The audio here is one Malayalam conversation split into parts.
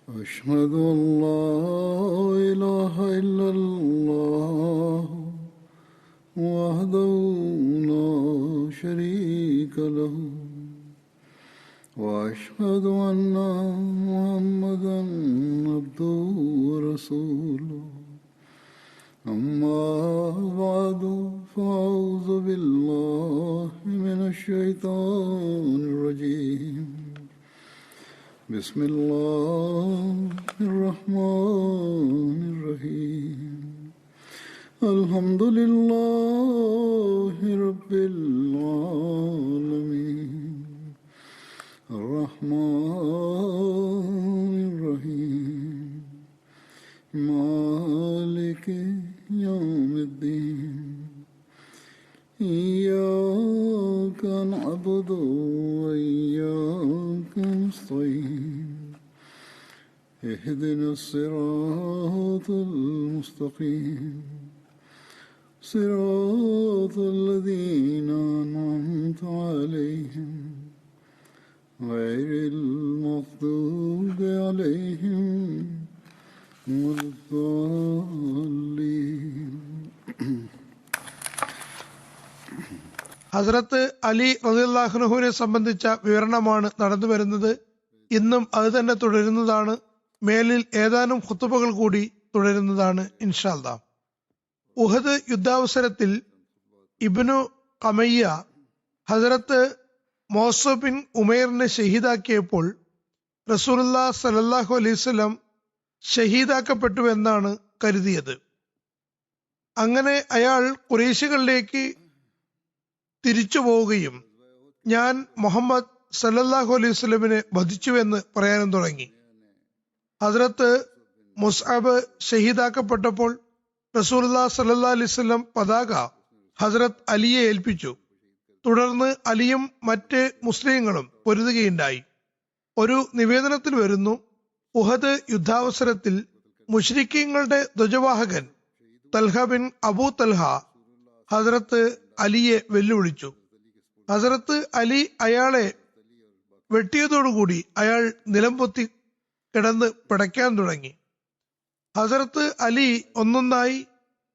أشهد أن لا إله إلا الله وحده لا شريك له وأشهد أن محمدا عبده ورسوله أما بعد فأعوذ بالله من الشيطان الرجيم بسم الله الرحمن الرحيم الحمد لله رب العالمين الرحمن الرحيم مالك يوم الدين إياك نعبد وإياك نستعين اهدنا الصراط المستقيم صراط الذين أنعمت عليهم غير المغضوب عليهم ولا الضالين. ഹസ്രത്ത് അലി റളിയല്ലാഹു അൻഹുവിനെ സംബന്ധിച്ച വിവരണമാണ് നടന്നു വരുന്നത്. ഇന്നും അത് തന്നെ തുടരുന്നതാണ്. മേലിൽ ഏതാനും ഖുതുബകൾ കൂടി തുടരുന്നതാണ് ഇൻഷാ അല്ലാഹ്. ഉഹദ് യുദ്ധാവസരത്തിൽ ഇബ്നു ഖമയ്യ ഹസ്രത്ത് മോസ ബിൻ ഉമൈറിനെ ഷഹീദാക്കിയപ്പോൾ റസൂലുള്ളാഹി സ്വല്ലല്ലാഹു അലൈഹി വസല്ലം ഷഹീദാക്കപ്പെട്ടു എന്നാണ് കരുതിയത്. അങ്ങനെ അയാൾ ഖുറൈശികളിലേക്ക് തിരിച്ചു പോവുകയും ഞാൻ മുഹമ്മദ് സല്ലല്ലാഹു അലൈഹി വസല്ലമിനെ വധിച്ചുവെന്ന് പറയാനും തുടങ്ങി. ഹസ്രത്ത് മുസ്അബ് ഷഹീദാക്കപ്പെട്ടപ്പോൾ റസൂലുള്ളാഹി സ്വല്ലല്ലാഹു അലൈഹി വസല്ലം പതാക ഹസ്രത്ത് അലിയെ ഏൽപ്പിച്ചു. തുടർന്ന് അലിയും മറ്റ് മുസ്ലിങ്ങളും പൊരുതുകയുണ്ടായി. ഒരു നിവേദനത്തിൽ വരുന്നു, ഉഹദ് യുദ്ധാവസരത്തിൽ മുശ്രിക്കീങ്ങളുടെ ധ്വജവാഹകൻ തൽഹ ബിൻ അബൂ തൽഹ ഹസ്രത്ത് അലിയെ വെല്ലുവിളിച്ചു. ഹസ്രത്ത് അലി അയാളെ വെട്ടിയതോടുകൂടി അയാൾ നിലംപൊത്തി കിടന്ന് പിടയ്ക്കാൻ തുടങ്ങി. ഹസ്രത്ത് അലി ഒന്നൊന്നായി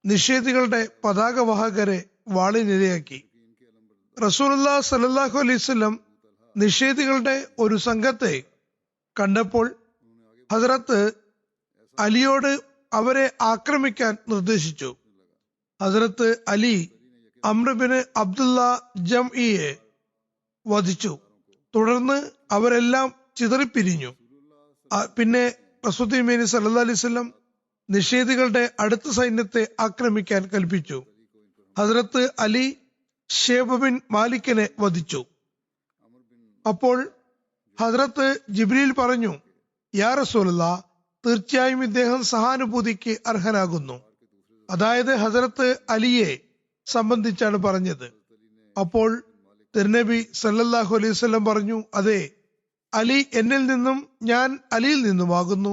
നിഷേധികളുടെ പതാകവാഹകരെ വാളിനിരയാക്കി. റസൂലുള്ളാഹി സ്വല്ലല്ലാഹു അലൈഹി വസല്ലം നിഷേധികളുടെ ഒരു സംഘത്തെ കണ്ടപ്പോൾ ഹസ്രത്ത് അലിയോട് അവരെ ആക്രമിക്കാൻ നിർദ്ദേശിച്ചു. ഹസ്രത്ത് അലി അംർ ബിൻ അബ്ദുള്ള ജംഇയെ വധിച്ചു. തുടർന്ന് അവരെല്ലാം ചിതറിപ്പിരിഞ്ഞു. പിന്നെ റസൂൽ സല്ലല്ലാഹു അലൈഹി വസല്ലം നിഷേധികളുടെ അടുത്ത സൈന്യത്തെ ആക്രമിക്കാൻ കൽപ്പിച്ചു. ഹസ്രത്ത് അലി ഷേബ് ബിൻ മാലിക്കിനെ വധിച്ചു. അപ്പോൾ ഹസ്രത്ത് ജിബ്രീൽ പറഞ്ഞു, യാ റസൂലല്ലാഹ്, തീർച്ചയായും ഇദ്ദേഹം സഹാനുഭൂതിക്ക് അർഹനാകുന്നു. അതായത് ഹസ്രത്ത് അലിയെ സംബന്ധിച്ചാണ് പറഞ്ഞത്. അപ്പോൾ തിരുനബി സല്ലല്ലാഹു അലൈഹി വസല്ലം പറഞ്ഞു, അതെ, അലി എന്നിൽ നിന്നും ഞാൻ അലിയിൽ നിന്നുമാകുന്നു.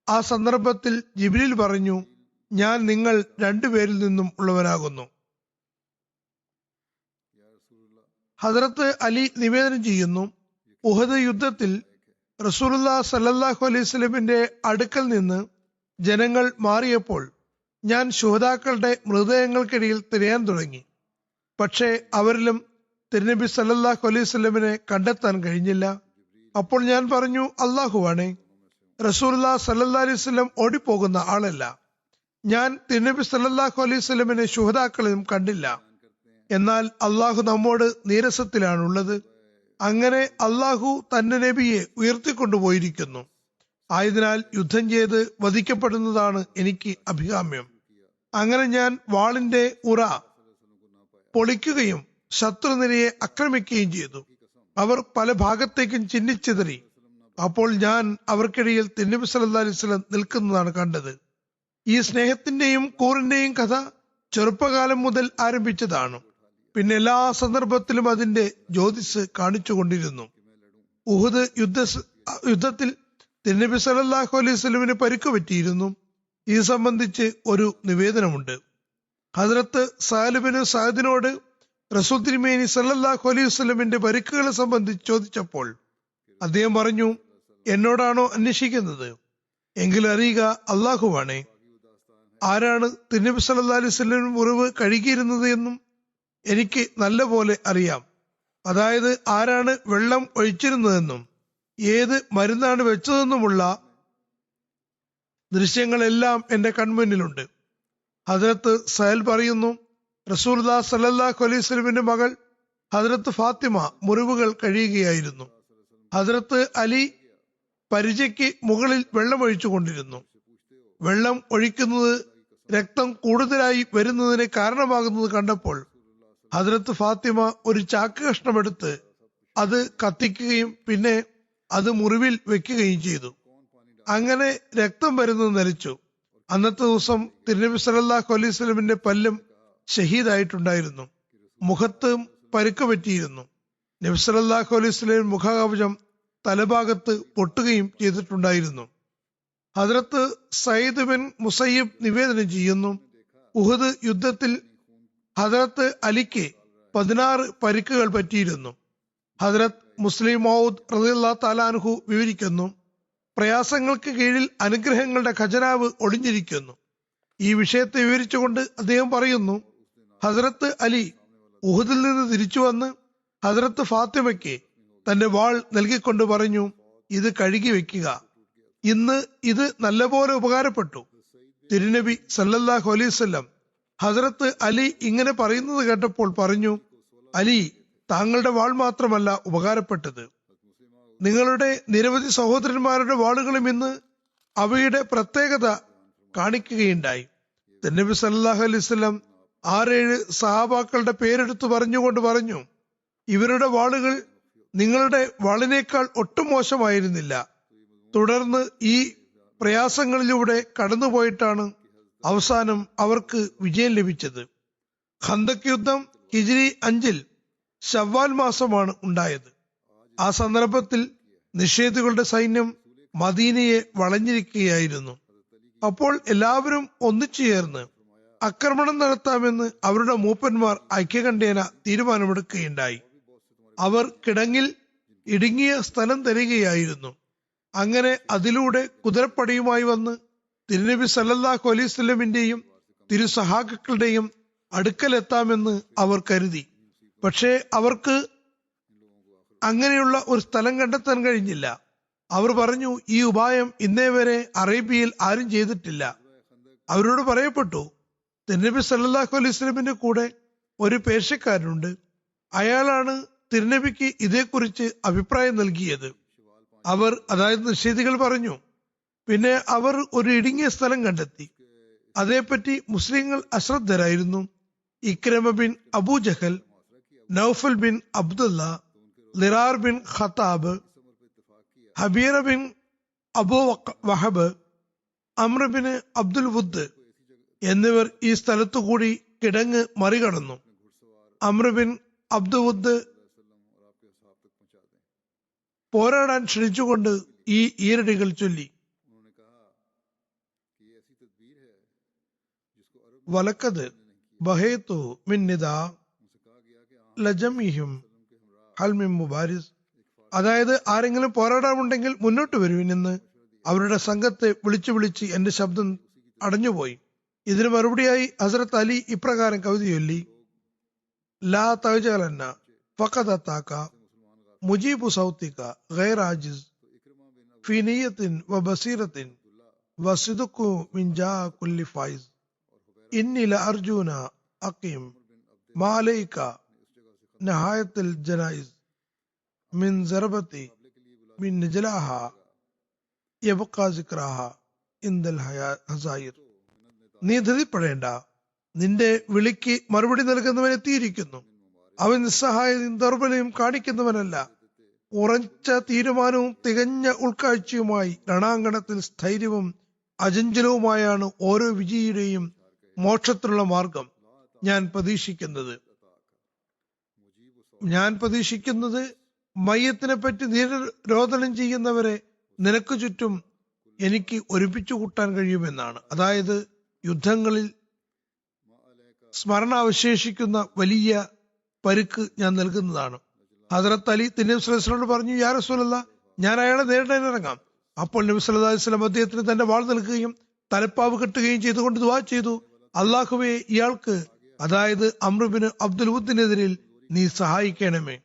ആ സന്ദർഭത്തിൽ ജിബ്രീൽ പറഞ്ഞു, ഞാൻ നിങ്ങൾ രണ്ടുപേരിൽ നിന്നും ഉള്ളവനാകുന്നു. ഹസ്രത്ത് അലി നിവേദനം ചെയ്യുന്നു, ഉഹദ് യുദ്ധത്തിൽ റസൂലുള്ളാഹി സ്വല്ലല്ലാഹു അലൈഹി വസല്ലമിന്റെ അടുക്കൽ നിന്ന് ജനങ്ങൾ മാറിയപ്പോൾ ഞാൻ ശുഹദാക്കളുടെ മൃതദേഹങ്ങൾക്കിടയിൽ തിരയാൻ തുടങ്ങി. പക്ഷേ അവരിലും തിരുനബി സല്ലല്ലാഹു അലൈഹി വസല്ലമിനെ കണ്ടെത്താൻ കഴിഞ്ഞില്ല. അപ്പോൾ ഞാൻ പറഞ്ഞു, അല്ലാഹുവാണേ, റസൂലുള്ളാഹി സ്വല്ലല്ലാഹു അലൈഹി വസല്ലം ഓടിപ്പോകുന്ന ആളല്ല. ഞാൻ തിരുനബി സല്ലല്ലാഹു അലൈഹി വസല്ലമിനെ ശുഹദാക്കളിലും കണ്ടില്ല. എന്നാൽ അള്ളാഹു നമ്മോട് നീരസത്തിലാണുള്ളത്. അങ്ങനെ അള്ളാഹു തന്റെ നബിയെ ഉയർത്തിക്കൊണ്ടുപോയിരിക്കുന്നു. ആയതിനാൽ യുദ്ധം ചെയ്ത് വധിക്കപ്പെടുന്നതാണ് എനിക്ക് അഭികാമ്യം. അങ്ങനെ ഞാൻ വാളിന്റെ ഉറ പൊളിക്കുകയും ശത്രുനിരയെ ആക്രമിക്കുകയും ചെയ്തു. അവർ പല ഭാഗത്തേക്കും ചിന്നിച്ചിതറി. അപ്പോൾ ഞാൻ അവർക്കിടയിൽ തിരുനബി സല്ലല്ലാഹു അലൈഹി വസല്ലം നിൽക്കുന്നതാണ് കണ്ടത്. ഈ സ്നേഹത്തിന്റെയും കൂറിന്റെയും കഥ ചെറുപ്പകാലം മുതൽ ആരംഭിച്ചതാണ്. പിന്നെ എല്ലാ സന്ദർഭത്തിലും അതിന്റെ ജ്യോതിസ് കാണിച്ചുകൊണ്ടിരുന്നു. ഉഹദ് യുദ്ധത്തിൽ തിരുനബി സല്ലല്ലാഹു അലൈഹി വസല്ലമിന് പരിക്ക് പറ്റിയിരുന്നു. ഇത് സംബന്ധിച്ച് ഒരു നിവേദനമുണ്ട്. ഹസ്രത്ത് സഹൽ ബിൻ സഅദിനോട് റസൂൽ തിരുമേനി സല്ലല്ലാഹു അലൈഹി വസല്ലമിന്റെ പരിക്കുകളെ സംബന്ധിച്ച് ചോദിച്ചപ്പോൾ അദ്ദേഹം പറഞ്ഞു, എന്നോടാണോ അന്വേഷിക്കുന്നത്? എങ്കിൽ അറിയുക അള്ളാഹുവാണേ. ആരാണ് തിരുനബി സല്ലല്ലാഹു അലൈഹി വസല്ലം മുറിവ് കഴുകിയിരുന്നത് എന്നും എനിക്ക് നല്ല പോലെ അറിയാം. അതായത് ആരാണ് വെള്ളം ഒഴിച്ചിരുന്നതെന്നും ഏത് മരുന്നാണ് വെച്ചതെന്നുമുള്ള ദൃശ്യങ്ങളെല്ലാം എന്റെ കൺമുന്നിലുണ്ട്. ഹദ്രത്ത് സഹൽ പറയുന്നു, റസൂലുള്ളാഹി സ്വല്ലല്ലാഹു അലൈഹി വസല്ലമിന്റെ മകൾ ഹദ്രത്ത് ഫാത്തിമ മുറിവുകൾ കഴിയുകയായിരുന്നു. ഹദ്രത്ത് അലി പരിചയ്ക്ക് മുകളിൽ വെള്ളം ഒഴിച്ചു കൊണ്ടിരുന്നു. വെള്ളം ഒഴിക്കുന്നത് രക്തം കൂടുതലായി വരുന്നതിന് കാരണമാകുന്നത് കണ്ടപ്പോൾ ഹദ്രത്ത് ഫാത്തിമ ഒരു ചാക്ക് കഷ്ണമെടുത്ത് അത് കത്തിക്കുകയും പിന്നെ അത് മുറിവിൽ വെക്കുകയും ചെയ്തു. അങ്ങനെ രക്തം വരുന്നത് നിലച്ചു. അന്നത്തെ ദിവസം തിരുനബി സല്ലല്ലാഹു അലൈഹി വസല്ലമിന്റെ പല്ലും ഷഹീദായിട്ടുണ്ടായിരുന്നു. മുഖത്തും പരുക്ക് പറ്റിയിരുന്നു. നബി സല്ലല്ലാഹു അലൈഹി വസല്ലം മുഖകവചം തലഭാഗത്ത് പൊട്ടുകയും ചെയ്തിട്ടുണ്ടായിരുന്നു. ഹദ്രത്ത് സയ്യിദ് ബിൻ മുസയ്യിബ് നിവേദനം ചെയ്യുന്നു, ഉഹദ് യുദ്ധത്തിൽ ഹദ്രത്ത് അലിക്ക് 16 പരിക്കുകൾ പറ്റിയിരുന്നു. ഹദ്രത്ത് മുസ്ലിം മൗദ് റളിയല്ലാഹു തആല അൻഹു വിവരിക്കുന്നു, പ്രയാസങ്ങൾക്ക് കീഴിൽ അനുഗ്രഹങ്ങളുടെ ഖജനാവ് ഒളിഞ്ഞിരിക്കുന്നു. ഈ വിഷയത്തെ വിവരിച്ചുകൊണ്ട് അദ്ദേഹം പറയുന്നു, ഹദ്രത്ത് അലി ഉഹദിൽ നിന്ന് തിരിച്ചു വന്ന് ഹദ്രത്ത് ഫാത്തിമയ്ക്ക് തന്റെ വാൾ നൽകിക്കൊണ്ട് പറഞ്ഞു, ഇത് കഴുകി വെക്കുക. ഇന്ന് ഇത് നല്ലപോലെ ഉപകാരപ്പെട്ടു. തിരുനബി സല്ലല്ലാഹു അലൈഹി വസല്ലം ഹദ്രത്ത് അലി ഇങ്ങനെ പറയുന്നത് കേട്ടപ്പോൾ പറഞ്ഞു, അലി, താങ്കളുടെ വാൾ മാത്രമല്ല ഉപകാരപ്പെട്ടത്, നിങ്ങളുടെ നിരവധി സഹോദരന്മാരുടെ വാളുകളും ഇന്ന് അവയുടെ പ്രത്യേകത കാണിക്കുകയുണ്ടായി. നബി സല്ലല്ലാഹു അലൈഹി വസല്ലം 6-7 സഹാബാക്കളുടെ പേരെടുത്ത് പറഞ്ഞുകൊണ്ട് പറഞ്ഞു, ഇവരുടെ വാളുകൾ നിങ്ങളുടെ വാളിനേക്കാൾ ഒട്ടും മോശമായിരുന്നില്ല. തുടർന്ന് ഈ പ്രയാസങ്ങളിലൂടെ കടന്നുപോയിട്ടാണ് അവസാനം അവർക്ക് വിജയം ലഭിച്ചത്. ഖന്തക് യുദ്ധം ഹിജ്രി 5 ശവ്വാൽ മാസമാണ് ഉണ്ടായത്. ആ സന്ദർഭത്തിൽ നിഷേധികളുടെ സൈന്യം മദീനയെ വളഞ്ഞിരിക്കുകയായിരുന്നു. അപ്പോൾ എല്ലാവരും ഒന്നിച്ചു ചേർന്ന് ആക്രമണം നടത്താമെന്ന് അവരുടെ മൂപ്പന്മാർ ഐക്യകണ്ഠേന തീരുമാനമെടുക്കുകയുണ്ടായി. അവർ കിടങ്ങിൽ ഇടുങ്ങിയ സ്ഥലം തരികയായിരുന്നു. അങ്ങനെ അതിലൂടെ കുതിരപ്പടയുമായി വന്ന് തിരുനബി സല്ലല്ലാഹു അലൈഹി വസല്ലമിന്റെയും തിരുസഹാക്കളുടെയും അടുക്കലെത്താമെന്ന് അവർ കരുതി. പക്ഷേ അവർക്ക് അങ്ങനെയുള്ള ഒരു സ്ഥലം കണ്ടെത്താൻ കഴിഞ്ഞില്ല. അവർ പറഞ്ഞു, ഈ ഉപായം ഇന്നേ വരെ അറേബ്യയിൽ ആരും ചെയ്തിട്ടില്ല. അവരോട് പറയപ്പെട്ടു, തിരുനബി സല്ലല്ലാഹു അലൈഹി വസല്ലമിന്റെ കൂടെ ഒരു പേർഷ്യക്കാരനുണ്ട്. അയാളാണ് തിരുനബിക്ക് ഇതേക്കുറിച്ച് അഭിപ്രായം നൽകിയത്. അവർ, അതായത് നിഷേധികൾ പറഞ്ഞു. പിന്നെ അവർ ഒരു ഇടുങ്ങിയ സ്ഥലം കണ്ടെത്തി. അതേപ്പറ്റി മുസ്ലിങ്ങൾ അശ്രദ്ധരായിരുന്നു. Ikrima bin Abu Jahl, Nawfal bin Abdullah, Dirar bin Khattab, Hubayra bin Abu Wahb, Amr bin Abdul വുദ് എന്നിവർ ഈ സ്ഥലത്തുകൂടി കിടങ്ങ് മറികടന്നു. അമ്ര ബിൻ അബ്ദുൽ വുദ് പോരാടാൻ ക്ഷണിച്ചുകൊണ്ട് ഈ ഈരടികൾ ചൊല്ലി, വലക്കത് ബഹേതു മിൻ നിദാ ലജമിഹിം ഹൽ മിൻ മുബാരിസ്. അതായത് ആരെങ്കിലും പോരാടാമുണ്ടെങ്കിൽ മുന്നോട്ട് വരുവിനെന്ന് അവരുടെ സംഘത്തെ വിളിച്ചു വിളിച്ച് എന്റെ ശബ്ദം അടഞ്ഞുപോയി. ഇതിന് മറുപടിയായി ഹസ്രത്ത് അലി ഇപ്രകാരം കവിത ചൊല്ലി, ലാ തഅജലന്ന ഫഖദ അതാക മുജീബു സൗതിക ഗൈർ ആജിസ് ഫീ നിയത്തിൻ വ ബസീറത്തിൻ വസിദ്ഖു മിൻ ജാ കുല്ലി ഫൈസ് ഇന്നി ലഅർജൂന അഖീം മാ അലൈക നഹായത്തുൽ ജനായിസ് മിൻ സറബത്തി മിൻ നജലാഹ യബ്ഖാ സിക്റാഹ ഇൻദൽ ഹസായിർ. നീ ധൃതിപ്പെടേണ്ട, നിന്റെ വിളിക്ക് മറുപടി നൽകുന്നവൻ എത്തിയിരിക്കുന്നു. അവൻ നിസ്സഹായതയും ദൗർബല്യവും കാണിക്കുന്നവനല്ല. ഉറച്ച തീരുമാനവും തികഞ്ഞ ഉൾക്കാഴ്ചയുമായി രണാങ്കണത്തിൽ സ്ഥൈര്യവും അചഞ്ചലവുമായാണ് ഓരോ വിജയിയുടെയും മോക്ഷത്തിലുള്ള മാർഗം ഞാൻ പ്രതീക്ഷിക്കുന്നത്. മയ്യത്തിനെ പറ്റി നീരോധനം ചെയ്യുന്നവരെ നിനക്ക് ചുറ്റും എനിക്ക് ഒരുമിച്ചു കൂട്ടാൻ കഴിയുമെന്നാണ്. അതായത് യുദ്ധങ്ങളിൽ സ്മരണ അവശേഷിക്കുന്ന വലിയ പരുക്ക് ഞാൻ നൽകുന്നതാണ്. ഹദ്രത്ത് അലി തിരുനബി സ്വല്ലല്ലാഹു അലൈഹി വസല്ലം പറഞ്ഞു, യാ റസൂലല്ലാഹ്, ഞാൻ അയാളെ നേരിടാൻ ഇറങ്ങാം. അപ്പോൾ നബി സല്ലല്ലാഹു അലൈഹി വസല്ലം അദ്ദേഹത്തിന് തന്റെ വാൾ നൽകുകയും തലപ്പാവ് കെട്ടുകയും ചെയ്തുകൊണ്ട് ദുആ ചെയ്തു, അള്ളാഹുവേ, ഇയാൾക്ക്, അതായത് അംർ ഇബ്നു അബ്ദുൽ വുദ്ദിനെതിരിൽ നീ സഹായിക്കണമേ.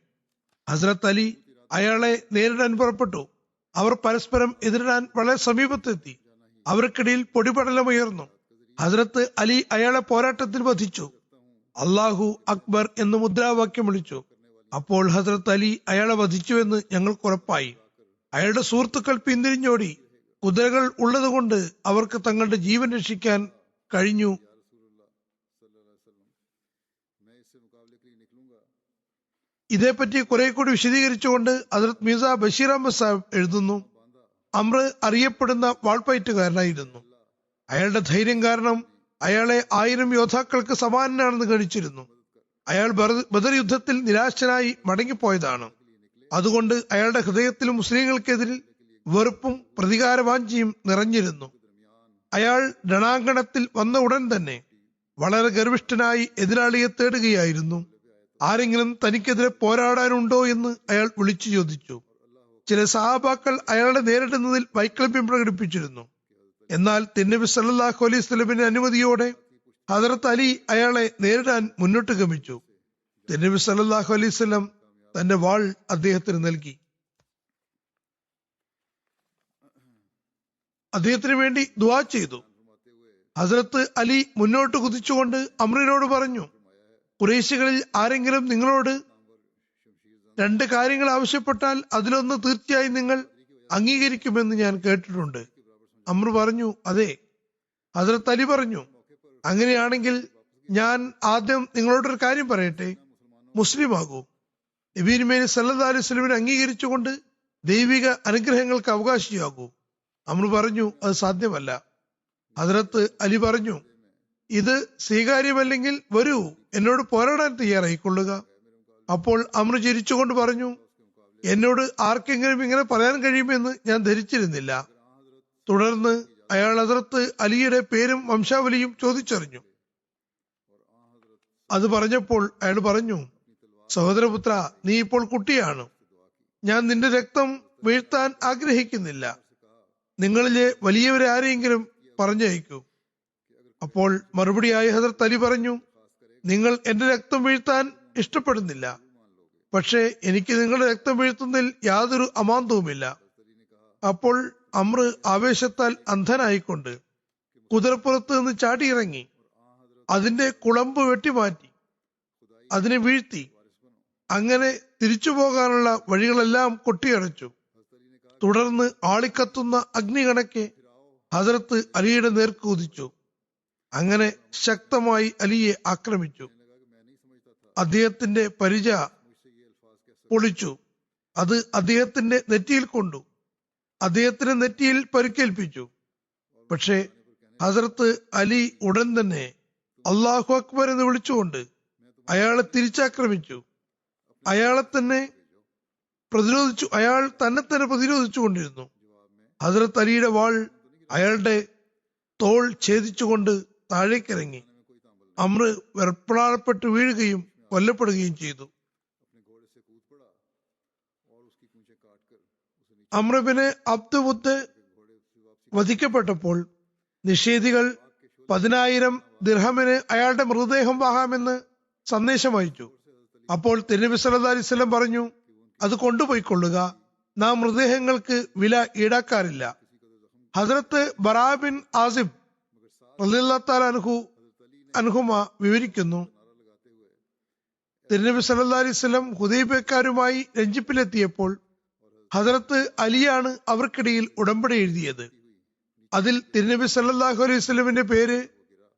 ഹസ്രത്ത് അലി അയാളെ നേരിടാൻ പുറപ്പെട്ടു. അവർ പരസ്പരം എതിരിടാൻ വളരെ സമീപത്തെത്തി. അവർക്കിടയിൽ പൊടിപടലമുയർന്നു. ഹസ്രത്ത് അലി അയാളെ പോരാട്ടത്തിൽ വധിച്ചു. അള്ളാഹു അക്ബർ എന്ന് മുദ്രാവാക്യം വിളിച്ചു. അപ്പോൾ ഹസ്രത്ത് അലി അയാളെ വധിച്ചുവെന്ന് ഞങ്ങൾക്ക് ഉറപ്പായി. അയാളുടെ സുഹൃത്തുക്കൾ പിന്തിരിഞ്ഞോടി. കുതിരകൾ ഉള്ളതുകൊണ്ട് അവർക്ക് തങ്ങളുടെ ജീവൻ രക്ഷിക്കാൻ കഴിഞ്ഞു. ഇതേപ്പറ്റി കുറെ കൂടി വിശദീകരിച്ചുകൊണ്ട് ഹസ്രത്ത് മിർസ ബഷീർ അഹമ്മദ് സാഹിബ് എഴുതുന്നു, അമ്ര അറിയപ്പെടുന്ന വാൾപ്പയറ്റുകാരനായിരുന്നു. അയാളുടെ ധൈര്യം കാരണം അയാളെ 1000 യോദ്ധാക്കൾക്ക് സമാനനാണെന്ന് ഗണിച്ചിരുന്നു. അയാൾ ബദർ യുദ്ധത്തിൽ നിരാശനായി മടങ്ങിപ്പോയതാണ്. അതുകൊണ്ട് അയാളുടെ ഹൃദയത്തിൽ മുസ്ലിങ്ങൾക്കെതിരിൽ വെറുപ്പും പ്രതികാരവാഞ്ചിയും നിറഞ്ഞിരുന്നു. അയാൾ രണാങ്കണത്തിൽ വന്ന ഉടൻ തന്നെ വളരെ ഗർവിഷ്ഠനായി എതിരാളിയെ തേടുകയായിരുന്നു. ആരെങ്കിലും തനിക്കെതിരെ പോരാടാനുണ്ടോ എന്ന് അയാൾ വിളിച്ചു ചോദിച്ചു. ചില സഹാബാക്കൾ അയാളെ നേരിടുന്നതിൽ വൈക്ലഭ്യം പ്രകടിപ്പിച്ചിരുന്നു. എന്നാൽ തിരുനബി സല്ലല്ലാഹു അലൈഹി വസല്ലമിന്റെ അനുമതിയോടെ ഹദരത്ത് അലി അയാളെ നേരിടാൻ മുന്നോട്ട് ഗമിച്ചു. തിരുനബി സല്ലല്ലാഹു അലൈഹി വസല്ലം തന്റെ വാൾ അദ്ദേഹത്തിന് നൽകി. അദ്ദേഹത്തിന് വേണ്ടി ദുആ ചെയ്തു. ഹസ്രത്ത് അലി മുന്നോട്ട് കുതിച്ചുകൊണ്ട് അമ്രിനോട് പറഞ്ഞു, ഖുറൈശികളിൽ ആരെങ്കിലും നിങ്ങളോട് 2 കാര്യങ്ങൾ ആവശ്യപ്പെട്ടാൽ അതിലൊന്ന് തീർച്ചയായും നിങ്ങൾ അംഗീകരിക്കുമെന്ന് ഞാൻ കേട്ടിട്ടുണ്ട്. അമ്ര പറഞ്ഞു, അതെ. ഹസ്രത്ത് അലി പറഞ്ഞു, അങ്ങനെയാണെങ്കിൽ ഞാൻ ആദ്യം നിങ്ങളോടൊരു കാര്യം പറയട്ടെ, മുസ്ലിം ആകൂ. നബി തിരുമേനി സല്ലല്ലാഹു അലൈഹി വസല്ലമിനെ അംഗീകരിച്ചുകൊണ്ട് ദൈവിക അനുഗ്രഹങ്ങൾക്ക് അവകാശിയാകൂ. അമ്ര പറഞ്ഞു, അത് സാധ്യമല്ല. ഹസ്രത്ത് അലി പറഞ്ഞു, ഇത് സ്വീകാര്യമല്ലെങ്കിൽ വരൂ, എന്നോട് പോരാടാൻ തയ്യാറായിക്കൊള്ളുക. അപ്പോൾ അമ്ര ചിരിച്ചുകൊണ്ട് പറഞ്ഞു, എന്നോട് ആർക്കെങ്കിലും ഇങ്ങനെ പറയാൻ കഴിയുമെന്ന് ഞാൻ ധരിച്ചിരുന്നില്ല. തുടർന്ന് അയാൾ ഹസ്രത്ത് അലിയുടെ പേരും വംശാവലിയും ചോദിച്ചറിഞ്ഞു. അത് പറഞ്ഞപ്പോൾ അയാൾ പറഞ്ഞു, സഹോദരപുത്ര, നീ ഇപ്പോൾ കുട്ടിയാണ്. ഞാൻ നിന്റെ രക്തം വീഴ്ത്താൻ ആഗ്രഹിക്കുന്നില്ല. നിങ്ങളിലെ വലിയവരെ ആരെങ്കിലും പറഞ്ഞയക്കൂ. അപ്പോൾ മറുപടിയായി ഹസ്രത്ത് അലി പറഞ്ഞു, നിങ്ങൾ എന്റെ രക്തം വീഴ്ത്താൻ ഇഷ്ടപ്പെടുന്നില്ല, പക്ഷേ എനിക്ക് നിങ്ങളുടെ രക്തം വീഴ്ത്തുന്നതിൽ യാതൊരു അമാന്തവുമില്ല. അപ്പോൾ അമ്ര ആവേശത്താൽ അന്ധനായിക്കൊണ്ട് കുതിരപ്പുറത്ത് നിന്ന് ചാടിയിറങ്ങി അതിന്റെ കുളമ്പ് വെട്ടിമാറ്റി അതിനെ വീഴ്ത്തി. അങ്ങനെ തിരിച്ചു പോകാനുള്ള വഴികളെല്ലാം കൊട്ടിയടച്ചു. തുടർന്ന് ആളിക്കത്തുന്ന അഗ്നി കണക്കെ ഹസ്രത്ത് അലിയുടെ നേർക്ക് കുതിച്ചു. അങ്ങനെ ശക്തമായി അലിയെ ആക്രമിച്ചു. അദ്ദേഹത്തിന്റെ പരിച പൊളിച്ചു. അത് അദ്ദേഹത്തിന്റെ നെറ്റിയിൽ കൊണ്ടു. അദ്ദേഹത്തിന് നെറ്റിയിൽ പരിക്കേൽപ്പിച്ചു. പക്ഷേ ഹസ്രത്ത് അലി ഉടൻ തന്നെ അല്ലാഹു അക്ബർ എന്ന് വിളിച്ചുകൊണ്ട് അയാളെ തിരിച്ചാക്രമിച്ചു. അയാൾ തന്നെ പ്രതിരോധിച്ചു കൊണ്ടിരുന്നു. ഹസ്രത്ത് അലിയുടെ വാൾ അയാളുടെ തോൾ ഛേദിച്ചുകൊണ്ട് താഴേക്കിറങ്ങി. അമ്ര വെപ്രാളപ്പെട്ട് വീഴുകയും കൊല്ലപ്പെടുകയും ചെയ്തു. അമ്ര ഇബ്നു അബ്ദുൽ വുദ് വധിക്കപ്പെട്ടപ്പോൾ നിഷേധികൾ 10,000 ദിർഹമിന് അയാളുടെ മൃതദേഹം വാങ്ങാമെന്ന് സന്ദേശം അയച്ചു. അപ്പോൾ തിരുനബി സല്ലല്ലാഹു അലൈഹി വസല്ലം പറഞ്ഞു, അത് കൊണ്ടുപോയിക്കൊള്ളുക, നാം മൃതദേഹങ്ങൾക്ക് വില ഈടാക്കാറില്ല. ഹസ്രത്ത് ബറാ ബിൻ ആസിബ് റളിയല്ലാഹു തആല അൻഹുമ വിവരിക്കുന്നു, തിരുനബി സല്ലല്ലാഹു അലൈഹി വസല്ലം ഹുദൈബിയക്കാരുമായി രഞ്ജിപ്പിലെത്തിയപ്പോൾ ഹസ്രത്ത് അലിയാണ് അവർക്കിടയിൽ ഉടമ്പടി എഴുതിയത്. അതിൽ തിരുനബി സല്ലല്ലാഹു അലൈഹി വസല്ലമിന്റെ പേര്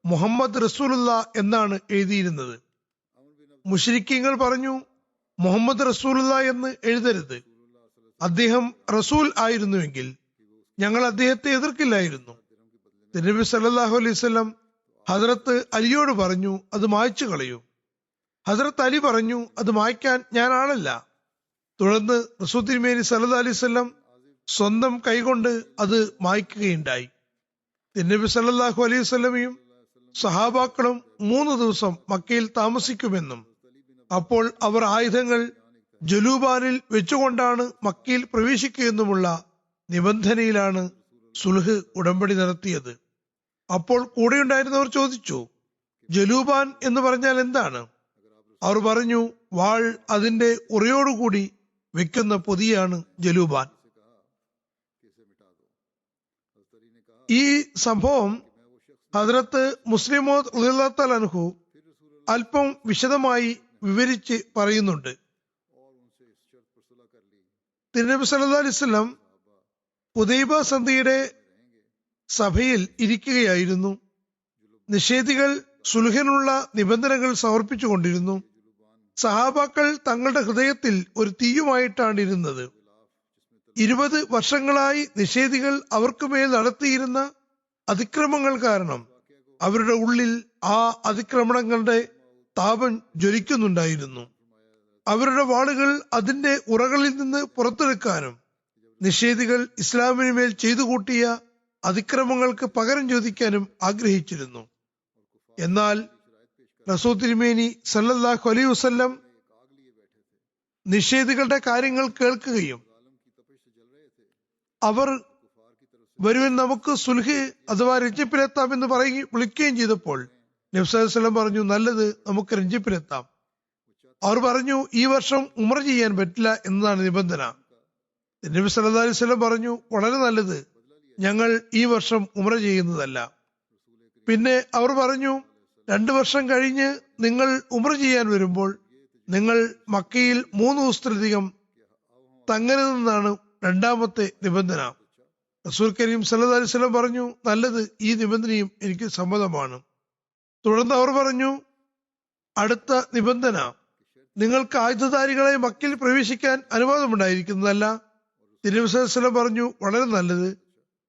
മുഹമ്മദ് റസൂലുള്ള എന്നാണ് എഴുതിയിരുന്നത്. മുശ്രിക്കീങ്ങൾ പറഞ്ഞു, മുഹമ്മദ് റസൂലുള്ള എന്ന് എഴുതരുത്. അദ്ദേഹം റസൂൽ ആയിരുന്നുവെങ്കിൽ ഞങ്ങൾ അദ്ദേഹത്തെ എതിർക്കില്ലായിരുന്നു. തിരുനബി സല്ലല്ലാഹു അലൈഹി വസല്ലം ഹസ്രത്ത് അലിയോട് പറഞ്ഞു, അത് മായ്ച്ചു കളയൂ. ഹസ്രത്ത് അലി പറഞ്ഞു, അത് മായ്ക്കാൻ ഞാൻ ആളല്ല. തുടർന്ന് റസൂൽ തിരുമേനി സല്ലല്ലാഹു അലൈഹി വസല്ലം സ്വന്തം കൈകൊണ്ട് അത് മായ്ക്കുകയുണ്ടായി. തിരുനബി സല്ലല്ലാഹു അലൈഹി വസല്ലമയും സഹാബാക്കളും 3 ദിവസം മക്കയിൽ താമസിക്കുമെന്നും അപ്പോൾ അവർ ആയുധങ്ങൾ ജലൂബാനിൽ വെച്ചുകൊണ്ടാണ് മക്കയിൽ പ്രവേശിക്കുകയെന്നുമുള്ള നിബന്ധനയിലാണ് സുൽഹ് ഉടമ്പടി നടത്തിയത്. അപ്പോൾ കൂടെയുണ്ടായിരുന്നവർ ചോദിച്ചു, ജലൂബാൻ എന്ന് പറഞ്ഞാൽ എന്താണ്? അവർ പറഞ്ഞു, വാൾ അതിന്റെ ഉറയോടുകൂടി വെക്കുന്ന പൊതിയാണ് ജലൂബാൻ. ഈ സംഭവം ഹദ്രത്ത് മുസ്ലിം മൗദ് റളിയല്ലാഹു തആല അൻഹു അല്പം വിശദമായി വിവരിച്ച് പറയുന്നുണ്ട്. തിരുനബി സല്ലല്ലാഹു അലൈഹി വസല്ലം ഹുദൈബ സന്ധിയുടെ സഭയിൽ ഇരിക്കുകയായിരുന്നു. നിഷേധികൾ സുൽഹിനുള്ള നിബന്ധനകൾ സമർപ്പിച്ചു കൊണ്ടിരുന്നു. സഹാബാക്കൾ തങ്ങളുടെ ഹൃദയത്തിൽ ഒരു തീയുമായിട്ടാണ് ഇരുന്നത്. 20 വർഷങ്ങളായി നിഷേധികൾ അവർക്കുമേൽ നടത്തിയിരുന്ന അതിക്രമങ്ങൾ കാരണം അവരുടെ ഉള്ളിൽ ആ അതിക്രമണങ്ങളുടെ താപം ജ്വലിക്കുന്നുണ്ടായിരുന്നു. അവരുടെ വാളുകൾ അതിന്റെ ഉറകളിൽ നിന്ന് പുറത്തെടുക്കാനും നിഷേധികൾ ഇസ്ലാമിന് മേൽ ചെയ്തു കൂട്ടിയ അതിക്രമങ്ങൾക്ക് പകരം ചോദിക്കാനും ആഗ്രഹിച്ചിരുന്നു. എന്നാൽ റസൂൽ തിരുമേനി സല്ലല്ലാഹു അലൈഹി വസല്ലം നിഷേധികളുടെ കാര്യങ്ങൾ കേൾക്കുകയും അവർ വരുവിൻ നമുക്ക് സുൽഹ് അഥവാ രഞ്ജിപ്പിലെത്താം എന്ന് വിളിക്കുകയും ചെയ്തപ്പോൾ നബി സല്ലല്ലാഹു അലൈഹി വസല്ലം പറഞ്ഞു, നല്ലത്, നമുക്ക് രഞ്ജിപ്പിലെത്താം. അവർ പറഞ്ഞു, ഈ വർഷം ഉംറ ചെയ്യാൻ പറ്റില്ല എന്നതാണ് നിബന്ധന. നബി സല്ലല്ലാഹു അലൈഹി വസല്ലം പറഞ്ഞു, വളരെ നല്ലത്, ഞങ്ങൾ ഈ വർഷം ഉംറ ചെയ്യുന്നതല്ല. പിന്നെ അവർ പറഞ്ഞു, 2 വർഷം കഴിഞ്ഞ് നിങ്ങൾ ഉംറ ചെയ്യാൻ വരുമ്പോൾ നിങ്ങൾ മക്കയിൽ 3 ദിവസത്തിലധികം തങ്ങരുതെന്നാണ് രണ്ടാമത്തെ നിബന്ധന. റസൂൽ കരീം സല്ലല്ലാഹു അലൈഹി വസല്ലം പറഞ്ഞു, നല്ലത്, ഈ നിബന്ധനയും എനിക്ക് സമ്മതമാണ്. തുടർന്ന് അവർ പറഞ്ഞു, അടുത്ത നിബന്ധന, നിങ്ങൾക്ക് ആയുധധാരികളെ മക്കയിൽ പ്രവേശിക്കാൻ അനുവാദമുണ്ടായിരിക്കുന്നതല്ല. തിരുനബി സല്ലല്ലാഹു അലൈഹി വസല്ലം പറഞ്ഞു, വളരെ നല്ലത്,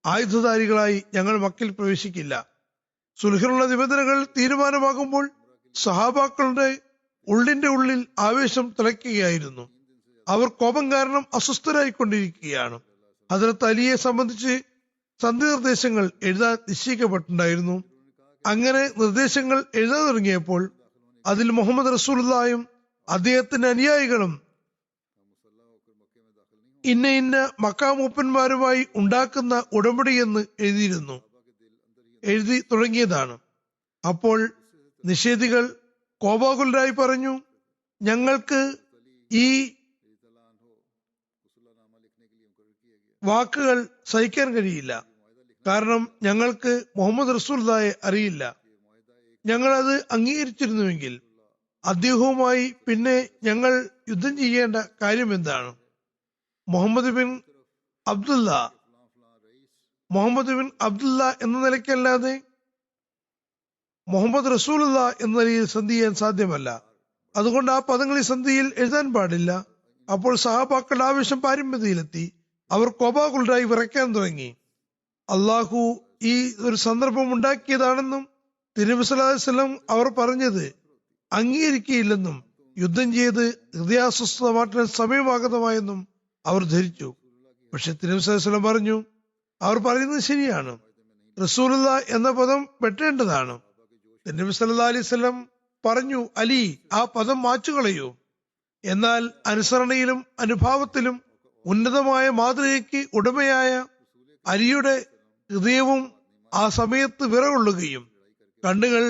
ആയുധധാരികളായി ഞങ്ങൾ മക്കയിൽ പ്രവേശിക്കില്ല. സുൽഹിനുള്ള നിബന്ധനകൾ തീരുമാനമാകുമ്പോൾ സഹാബാക്കളുടെ ഉള്ളിന്റെ ഉള്ളിൽ ആവേശം തിളയ്ക്കുകയായിരുന്നു. അവർ കോപം കാരണം അസ്വസ്ഥരായിക്കൊണ്ടിരിക്കുകയാണ്. ഹദ്രത്ത് അലിയെ സംബന്ധിച്ച് സന്ധി നിർദ്ദേശങ്ങൾ എഴുതാൻ നിശ്ചയിക്കപ്പെട്ടിട്ടുണ്ടായിരുന്നു. അങ്ങനെ നിർദ്ദേശങ്ങൾ എഴുതാൻ തുടങ്ങിയപ്പോൾ അതിൽ മുഹമ്മദ് റസൂലുള്ളാഹിയും അദ്ദേഹത്തിന്റെ അനുയായികളും ഇന്ന ഇന്ന മക്കാ മൂപ്പന്മാരുമായി ഉണ്ടാക്കുന്ന ഉടമ്പടി എന്ന് എഴുതി തുടങ്ങിയതാണ്. അപ്പോൾ നിഷേധികൾ കോപാകുലരായി പറഞ്ഞു, ഞങ്ങൾക്ക് ഈ വാക്കുകൾ സഹിക്കാൻ കഴിയില്ല. കാരണം ഞങ്ങൾക്ക് മുഹമ്മദ് റസൂലുള്ളാഹിയെ അറിയില്ല. ഞങ്ങളത് അംഗീകരിച്ചിരുന്നുവെങ്കിൽ അദ്ദേഹവുമായി പിന്നെ ഞങ്ങൾ യുദ്ധം ചെയ്യേണ്ട കാര്യം എന്താണ്? മുഹമ്മദ് ബിൻ അബ്ദുല്ല എന്ന നിലയ്ക്കല്ലാതെ മുഹമ്മദ് റസൂലുള്ള എന്ന നിലയിൽ സന്ധി ചെയ്യാൻ സാധ്യമല്ല. അതുകൊണ്ട് ആ പദങ്ങൾ ഈ സന്ധിയിൽ എഴുതാൻ പാടില്ല. അപ്പോൾ സഹാബാക്കളുടെ ആവേശം പാരമ്യതയിലെത്തി. അവർ കോപാകുലരായി വിറയ്ക്കാൻ തുടങ്ങി. അള്ളാഹു ഈ ഒരു സന്ദർഭം ഉണ്ടാക്കിയതാണെന്നും തിരുനബി സല്ലല്ലാഹു അലൈഹി വസല്ലം അവർ പറഞ്ഞത് അംഗീകരിക്കുകയില്ലെന്നും യുദ്ധം ചെയ്ത് ഹൃദയാസ്വസ്ഥത മാറ്റാൻ സമയമാഗതമായെന്നും അവർ ധരിച്ചു. പക്ഷെ തിരുനബി സല്ലല്ലാഹു അലൈഹി വസല്ലം പറഞ്ഞു, അവർ പറയുന്നത് ശരിയാണ്, റസൂലുള്ള എന്ന പദം വെട്ടേണ്ടതാണ്. നബി സല്ലല്ലാഹു അലൈഹി വസല്ലം പറഞ്ഞു, അലി, ആ പദം മാച്ചുകളയൂ. എന്നാൽ അനുസരണയിലും അനുഭാവത്തിലും ഉന്നതമായ മാതൃകയ്ക്ക് ഉടമയായ അലിയുടെ ഹൃദയവും ആ സമയത്ത് വിറകൊള്ളുകയും കണ്ണുകൾ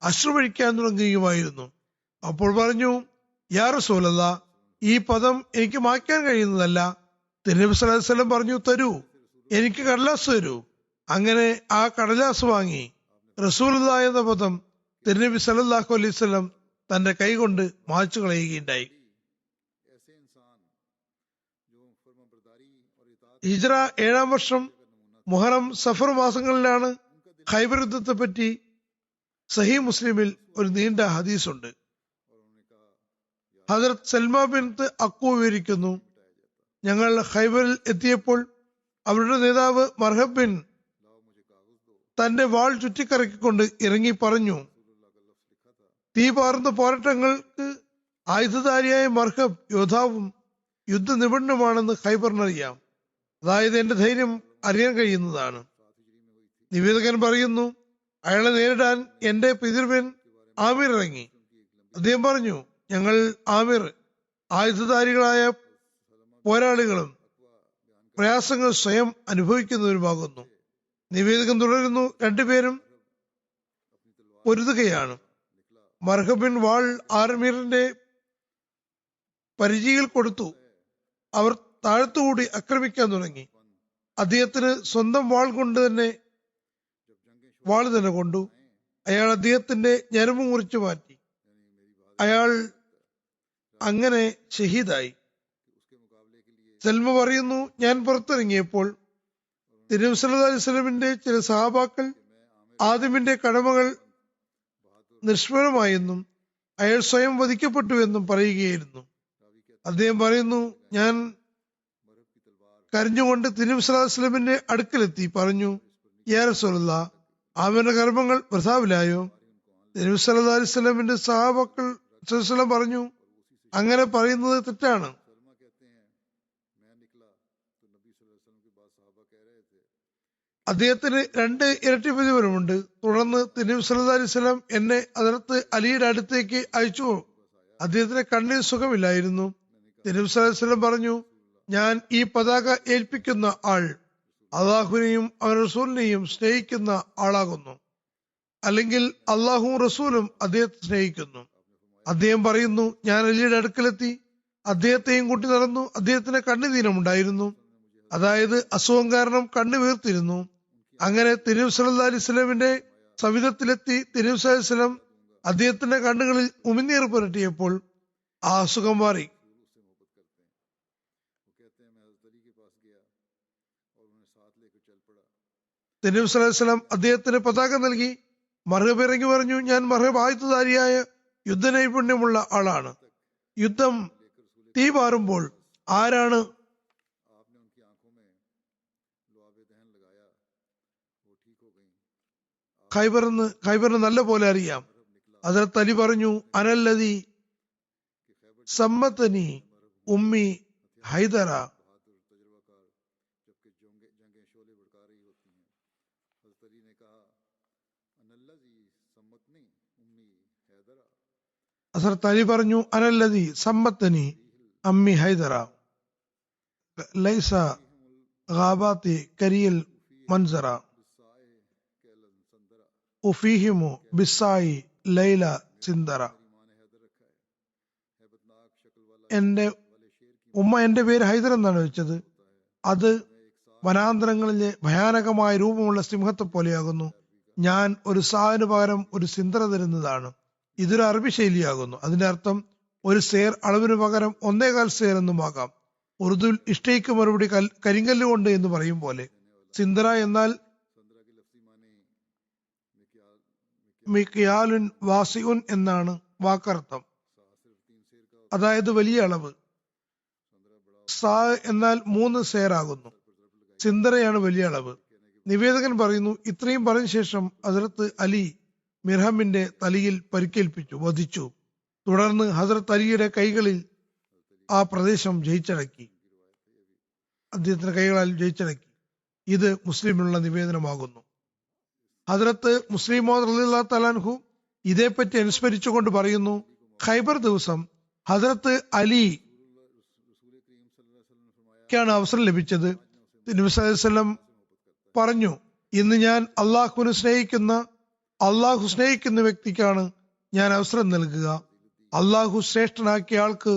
അശ്രുവഴിക്കാൻ തുടങ്ങുകയുമായിരുന്നു. അപ്പോൾ പറഞ്ഞു, യാ റസൂലല്ലാഹ്, ഈ പദം എനിക്ക് മായ്ക്കാൻ കഴിയുന്നതല്ല. തിരുനബി സല്ലല്ലാഹു അലൈഹി വസല്ലം പറഞ്ഞു, തരൂ, എനിക്ക് കടലാസ് തരൂ. അങ്ങനെ ആ കടലാസ് വാങ്ങി റസൂലുള്ളാഹി എന്ന പദം തിരുനബി സല്ലല്ലാഹു അലൈഹി വസല്ലം തന്റെ കൈകൊണ്ട് മായ്ച്ചു കളയുകയുണ്ടായി. ഹിജ്റ 7-ാം വർഷം മുഹറം സഫർ മാസങ്ങളിലാണ് ഖൈബർ യുദ്ധത്തെ പറ്റി സഹീഹ് മുസ്ലിമിൽ ഒരു നീണ്ട ഹദീസ് ഉണ്ട്. ഹദരത്ത് സൽമാ ബിൻത് അക്കു വിവരിക്കുന്നു, ഞങ്ങൾ ഖൈബറിൽ എത്തിയപ്പോൾ അവരുടെ നേതാവ് മർഹബ് ബിൻ തന്റെ വാൾ ചുറ്റിക്കറക്കിക്കൊണ്ട് ഇറങ്ങി പറഞ്ഞു, തീ പാർന്ന പോരാട്ടങ്ങൾക്ക് ആയുധധാരിയായ മർഹബ് യോദ്ധാവും യുദ്ധ നിപുണനുമാണെന്ന് ഖൈബറിനറിയാം. അതായത് എന്റെ ധൈര്യം അറിയാൻ കഴിയുന്നതാണ്. നിവേദകൻ പറയുന്നു, അയാളെ നേരിടാൻ എന്റെ പിതൃവൻ ആമിർ ഇറങ്ങി. അദ്ദേഹം പറഞ്ഞു, ഞങ്ങൾ ആമിർ, ആയുധധാരികളായ പോരാളികളും പ്രയാസങ്ങൾ സ്വയം അനുഭവിക്കുന്നവരുമാകുന്നു. നിവേദകം തുടരുന്നു, രണ്ടുപേരും പൊരുതുകയാണ്. മർഹബിൻ വാൾ ആർമീറിന്റെ പരിചയിൽ കൊടുത്തു. അവർ താഴത്തുകൂടി ആക്രമിക്കാൻ തുടങ്ങി. അദ്ദേഹത്തിന് സ്വന്തം വാൾ തന്നെ കൊണ്ടു. അയാൾ അദ്ദേഹത്തിന്റെ ഞരമ്പ് മുറിച്ചു മാറ്റി. അയാൾ അങ്ങനെ ഷഹീദായി. സൽമ പറയുന്നു, ഞാൻ പുറത്തിറങ്ങിയപ്പോൾ തിരുനബി സല്ലല്ലാഹു അലൈഹി വസല്ലമിന്റെ ചില സഹാബാക്കൾ ആദിമിന്റെ കടമകൾ നിഷ്ഫലമായെന്നും അയാൾ സ്വയം വധിക്കപ്പെട്ടുവെന്നും പറയുകയായിരുന്നു. അദ്ദേഹം പറയുന്നു, ഞാൻ കരഞ്ഞുകൊണ്ട് തിരുനബി സല്ലല്ലാഹു അലൈഹി വസല്ലമിന്റെ അടുക്കലെത്തി പറഞ്ഞു, യാ റസൂലല്ലാഹ്, അവന്റെ കർമ്മങ്ങൾ വൃഥാവിലായോ? തിരുനബി സല്ലല്ലാഹു അലൈഹി വസല്ലമിന്റെ സഹാബാക്കൾ പറഞ്ഞു, അങ്ങനെ പറയുന്നത് തെറ്റാണ്. അദ്ദേഹത്തിന് 2 ഇരട്ടി പ്രതിഫലമുണ്ട്. തുടർന്ന് തിരുനബി സല്ലല്ലാഹു അലൈഹി വസല്ലം എന്നെ ഹദ്റത്ത് അലിയുടെ അടുത്തേക്ക് അയച്ചു. അദ്ദേഹത്തിന് കണ്ണിന് സുഖമില്ലായിരുന്നു. തിരുനബി സല്ലല്ലാഹു അലൈഹി വസല്ലം പറഞ്ഞു, ഞാൻ ഈ പതാക ഏൽപ്പിക്കുന്ന ആൾ അള്ളാഹുവിനെയും അവൻ റസൂലിനെയും സ്നേഹിക്കുന്ന ആളാകുന്നു, അല്ലെങ്കിൽ അള്ളാഹുവും റസൂലും അദ്ദേഹത്തെ സ്നേഹിക്കുന്നു. അദ്ദേഹം പറയുന്നു, ഞാൻ അലിയുടെ അടുക്കലെത്തി അദ്ദേഹത്തെയും കൂട്ടി നടന്നു. അദ്ദേഹത്തിന് കണ്ണുനീരമുണ്ടായിരുന്നു, അതായത് അസുഖം കാരണം കണ്ണ് വീർത്തിരുന്നു. അങ്ങനെ തിരുനബി സല്ലല്ലാഹു അലൈഹി വസല്ലമിന്റെ സവിധത്തിലെത്തി തിരുനബി സല്ലല്ലാഹു അലൈഹി വസല്ലം അദ്ദേഹത്തിന്റെ കണ്ണുകളിൽ ഉമിനീർ പുരട്ടിയപ്പോൾ ആ അസുഖം മാറി. തിരുനബി സല്ലല്ലാഹു അലൈഹി വസല്ലം അദ്ദേഹത്തിന് പതാക നൽകി. മർഹബ് ഇറങ്ങി പറഞ്ഞു, ഞാൻ മർഹബ് ആയുധധാരിയായ യുദ്ധ നൈപുണ്യമുള്ള ആളാണ്. യുദ്ധം തീ പാറുമ്പോൾ ആരാണ് ഖൈബറിന് നല്ല പോലെ അറിയാം. ഹദ്റത്ത് അലി പറഞ്ഞു, അനല്ലദി സമ്മതനി ഉമ്മി ഹൈദറ. ഹദ്റത്ത് അലി പറഞ്ഞു, അനല്ലദി സമ്മതനി അമ്മി ഹൈദറ ലൈസ ഗാബാത്തി കരിയൽ മൻസറ ഉഫീഹിമു ബിസായി ലൈല സിന്ദറ. എന്റെ ഉമ്മ എന്റെ പേര് ഹൈദർ എന്നാണ് വെച്ചത്. അത് വനാന്തരങ്ങളിലെ ഭയാനകമായ രൂപമുള്ള സിംഹത്തെ പോലെയാകുന്നു. ഞാൻ ഒരു സാഹിന് പകരം ഒരു സിന്ദറ തരുന്നതാണ്. ഇതൊരു അറബി ശൈലിയാകുന്നു. അതിന്റെ അർത്ഥം ഒരു സേർ അളവിന് പകരം 1.25 സേർ എന്നുമാകാം. ഉറുദുവിൽ ഇഷ്ടയ്ക്ക് മറുപടി കരിങ്കല്ലുകൊണ്ട് എന്ന് പറയും പോലെ. സിന്ദറ എന്നാൽ മിക്യാലുൻ വാസിഉൻ എന്നാണ് വാക്കർത്ഥം, അതായത് വലിയ അളവ്. സാ എന്നാൽ 3 സേർ ആകുന്നു. സിന്ദറയാണ് വലിയ അളവ്. നിവേദകൻ പറയുന്നു, ഇത്രയും പറഞ്ഞ ശേഷം ഹദ്റത്ത് അലി മിർഹമിന്റെ തലയിൽ പരിക്കേൽപ്പിച്ചു, വധിച്ചു. തുടർന്ന് ഹദ്റത്ത് അലിയുടെ കൈകളിൽ ആ പ്രദേശം ജയിച്ചടക്കി. അദ്ദേഹത്തിന്റെ കൈകളാൽ ജയിച്ചടക്കി. ഇത് മുസ്ലിമിനുള്ള നിവേദനമാകുന്നു. ഹദ്റത്ത് മുസ്ലിം മൗദ് റളിയല്ലാഹു തആല അൻഹു ഇതേപ്പറ്റി അനുസ്മരിച്ചുകൊണ്ട് പറയുന്നു, ഖൈബർ ദിവസം ഹദ്റത്ത് അലിക്കാണ് അവസരം ലഭിച്ചത്. നബി സല്ലല്ലാഹു അലൈഹി വസല്ലം പറഞ്ഞു, ഇന്ന് ഞാൻ അള്ളാഹു സ്നേഹിക്കുന്ന വ്യക്തിക്കാണ് ഞാൻ അവസരം നൽകുക. അള്ളാഹു ശ്രേഷ്ഠനാക്കിയ ആൾക്ക്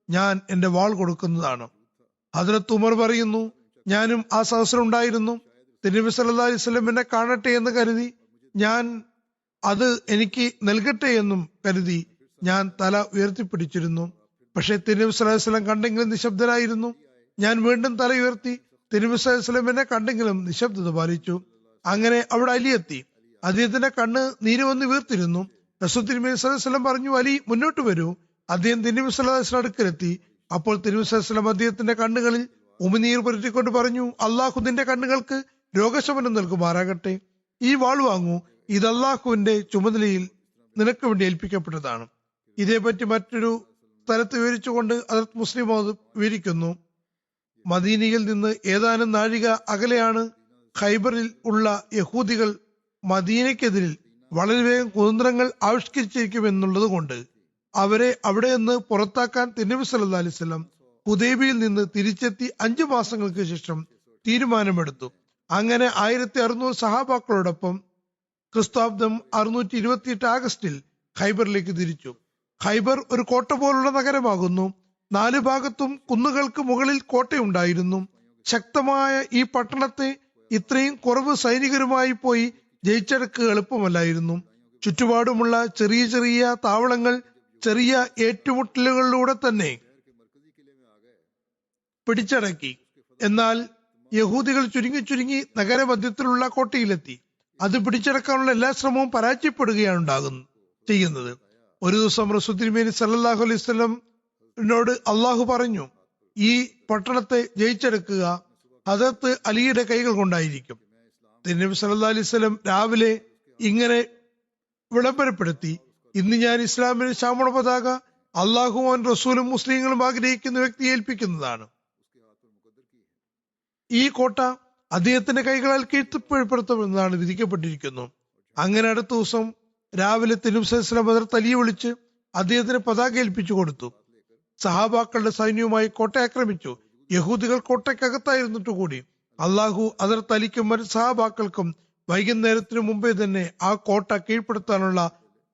ഞാൻ എന്റെ വാൾ കൊടുക്കുന്നതാണ്. ഹദ്റത്ത് ഉമർ പറയുന്നു, ഞാനും ആ സദസ്സിലുണ്ടായിരുന്നു. തിരുനബി സല്ലല്ലാഹു അലൈഹി വസല്ലം എന്നെ കാണട്ടെ എന്ന് കരുതി, ഞാൻ അത് എനിക്ക് നൽകട്ടെ എന്നും കരുതി ഞാൻ തല ഉയർത്തിപ്പിടിച്ചിരുന്നു. പക്ഷെ തിരുനബി സല്ലല്ലാഹു അലൈഹി വസല്ലം കണ്ടെങ്കിലും നിശബ്ദനായിരുന്നു. ഞാൻ വീണ്ടും തല ഉയർത്തി. തിരുനബി സല്ലല്ലാഹു അലൈഹി വസല്ലം എന്നെ കണ്ടെങ്കിലും നിശബ്ദത പാലിച്ചു. അങ്ങനെ അവിടെ അലി എത്തി. അദ്ദേഹത്തിന്റെ കണ്ണ് നീര് വന്ന് വീർത്തിരുന്നു. റസൂൽ തിരുനബി സല്ലല്ലാഹു അലൈഹി വസല്ലം പറഞ്ഞു, അലി മുന്നോട്ട് വരൂ. അദ്ദേഹം തിരുനബി സല്ലല്ലാഹു അലൈഹി വസല്ലം അടുക്കലെത്തി. അപ്പോൾ തിരുനബി സല്ലല്ലാഹു അലൈഹി വസല്ലം അദ്ദേഹത്തിന്റെ കണ്ണുകളിൽ ഉമിനീർ പുരട്ടിക്കൊണ്ട് പറഞ്ഞു, അള്ളാഹു നിന്റെ കണ്ണുകൾക്ക് രോഗശമനം നൽകുമാറാകട്ടെ. ഈ വാൾ വാങ്ങൂ, ഇത് അള്ളാഹുവിന്റെ ചുമതലയിൽ നിനക്ക് വേണ്ടി ഏൽപ്പിക്കപ്പെട്ടതാണ്. ഇതേപറ്റി മറ്റൊരു സ്ഥലത്ത് വിവരിച്ചുകൊണ്ട് ഹദ്റത്ത് മുസ്ലിം മൗദ് വിവരിക്കുന്നു, മദീനയിൽ നിന്ന് ഏതാനും നാഴിക അകലെയാണ് ഖൈബറിൽ ഉള്ള യഹൂദികൾ മദീനയ്ക്കെതിരിൽ വളരെ വേഗം കുതന്ത്രങ്ങൾ ആവിഷ്കരിച്ചിരിക്കുമെന്നുള്ളത് കൊണ്ട് അവരെ അവിടെ നിന്ന് പുറത്താക്കാൻ തിരുനബി സല്ലല്ലാഹു അലൈഹി വസല്ലം ഹുദൈബിയിൽ നിന്ന് തിരിച്ചെത്തി 5 മാസങ്ങൾക്ക് ശേഷം തീരുമാനമെടുത്തു. അങ്ങനെ 1600 സഹാബാക്കളോടൊപ്പം ക്രിസ്താബ്ദം 628 ആഗസ്റ്റിൽ ഖൈബറിലേക്ക് തിരിച്ചു. ഖൈബർ ഒരു കോട്ട പോലുള്ള നഗരമാകുന്നു. 4 ഭാഗത്തും കുന്നുകൾക്ക് മുകളിൽ കോട്ടയുണ്ടായിരുന്നു. ശക്തമായ ഈ പട്ടണത്തെ ഇത്രയും കുറവ് സൈനികരുമായി പോയി ജയിച്ചടക്കുക എളുപ്പമല്ലായിരുന്നു. ചുറ്റുപാടുമുള്ള ചെറിയ ചെറിയ താവളങ്ങൾ ചെറിയ ഏറ്റുമുട്ടലുകളിലൂടെ തന്നെ പിടിച്ചടക്കി. എന്നാൽ യഹൂദികൾ ചുരുങ്ങി ചുരുങ്ങി നഗരമധ്യത്തിലുള്ള കോട്ടയിലെത്തി. അത് പിടിച്ചടക്കാനുള്ള എല്ലാ ശ്രമവും പരാജയപ്പെടുകയാണ് ചെയ്യുന്നത്. ഒരു ദിവസം റസൂൽ തിരുമേനി സല്ലല്ലാഹു അലൈഹി വസല്ലമിനോട് അള്ളാഹു പറഞ്ഞു, ഈ പട്ടണത്തെ ജയിച്ചെടുക്കുക ഹദരത്ത് അലിയുടെ കൈകൾ കൊണ്ടായിരിക്കും. തിരുനബി സല്ലല്ലാഹു അലൈഹി വസല്ലം രാവിലെ ഇങ്ങനെ വിളംബരപ്പെടുത്തി, ഇന്ന് ഞാൻ ഇസ്ലാമിന് ശാമണ പതാക അള്ളാഹുവും റസൂലും മുസ്ലിങ്ങളും ആഗ്രഹിക്കുന്ന വ്യക്തിയെ ഏൽപ്പിക്കുന്നതാണ്. ഈ കോട്ട അദ്ദേഹത്തിന്റെ കൈകളാൽ കീഴ്പ്പെടുത്തുമെന്നാണ് വിധിക്കപ്പെട്ടിരിക്കുന്നു. അങ്ങനെ അടുത്ത ദിവസം രാവിലെ തിരുനബി സല്ലല്ലാഹു അലൈഹി വസല്ലം ഹദരത്ത് അലിയെ വിളിച്ച് അദ്ദേഹത്തിന് പതാക ഏൽപ്പിച്ചു കൊടുത്തു. സഹാബാക്കളുടെ സൈന്യവുമായി കോട്ട ആക്രമിച്ചു. യഹൂദികൾ കോട്ടയ്ക്കകത്തായിരുന്നിട്ട് കൂടി അള്ളാഹു ഹദരത്ത് അലിക്കും മറ്റ് സഹാബാക്കൾക്കും വൈകുന്നേരത്തിനു മുമ്പേ തന്നെ ആ കോട്ട കീഴ്പ്പെടുത്താനുള്ള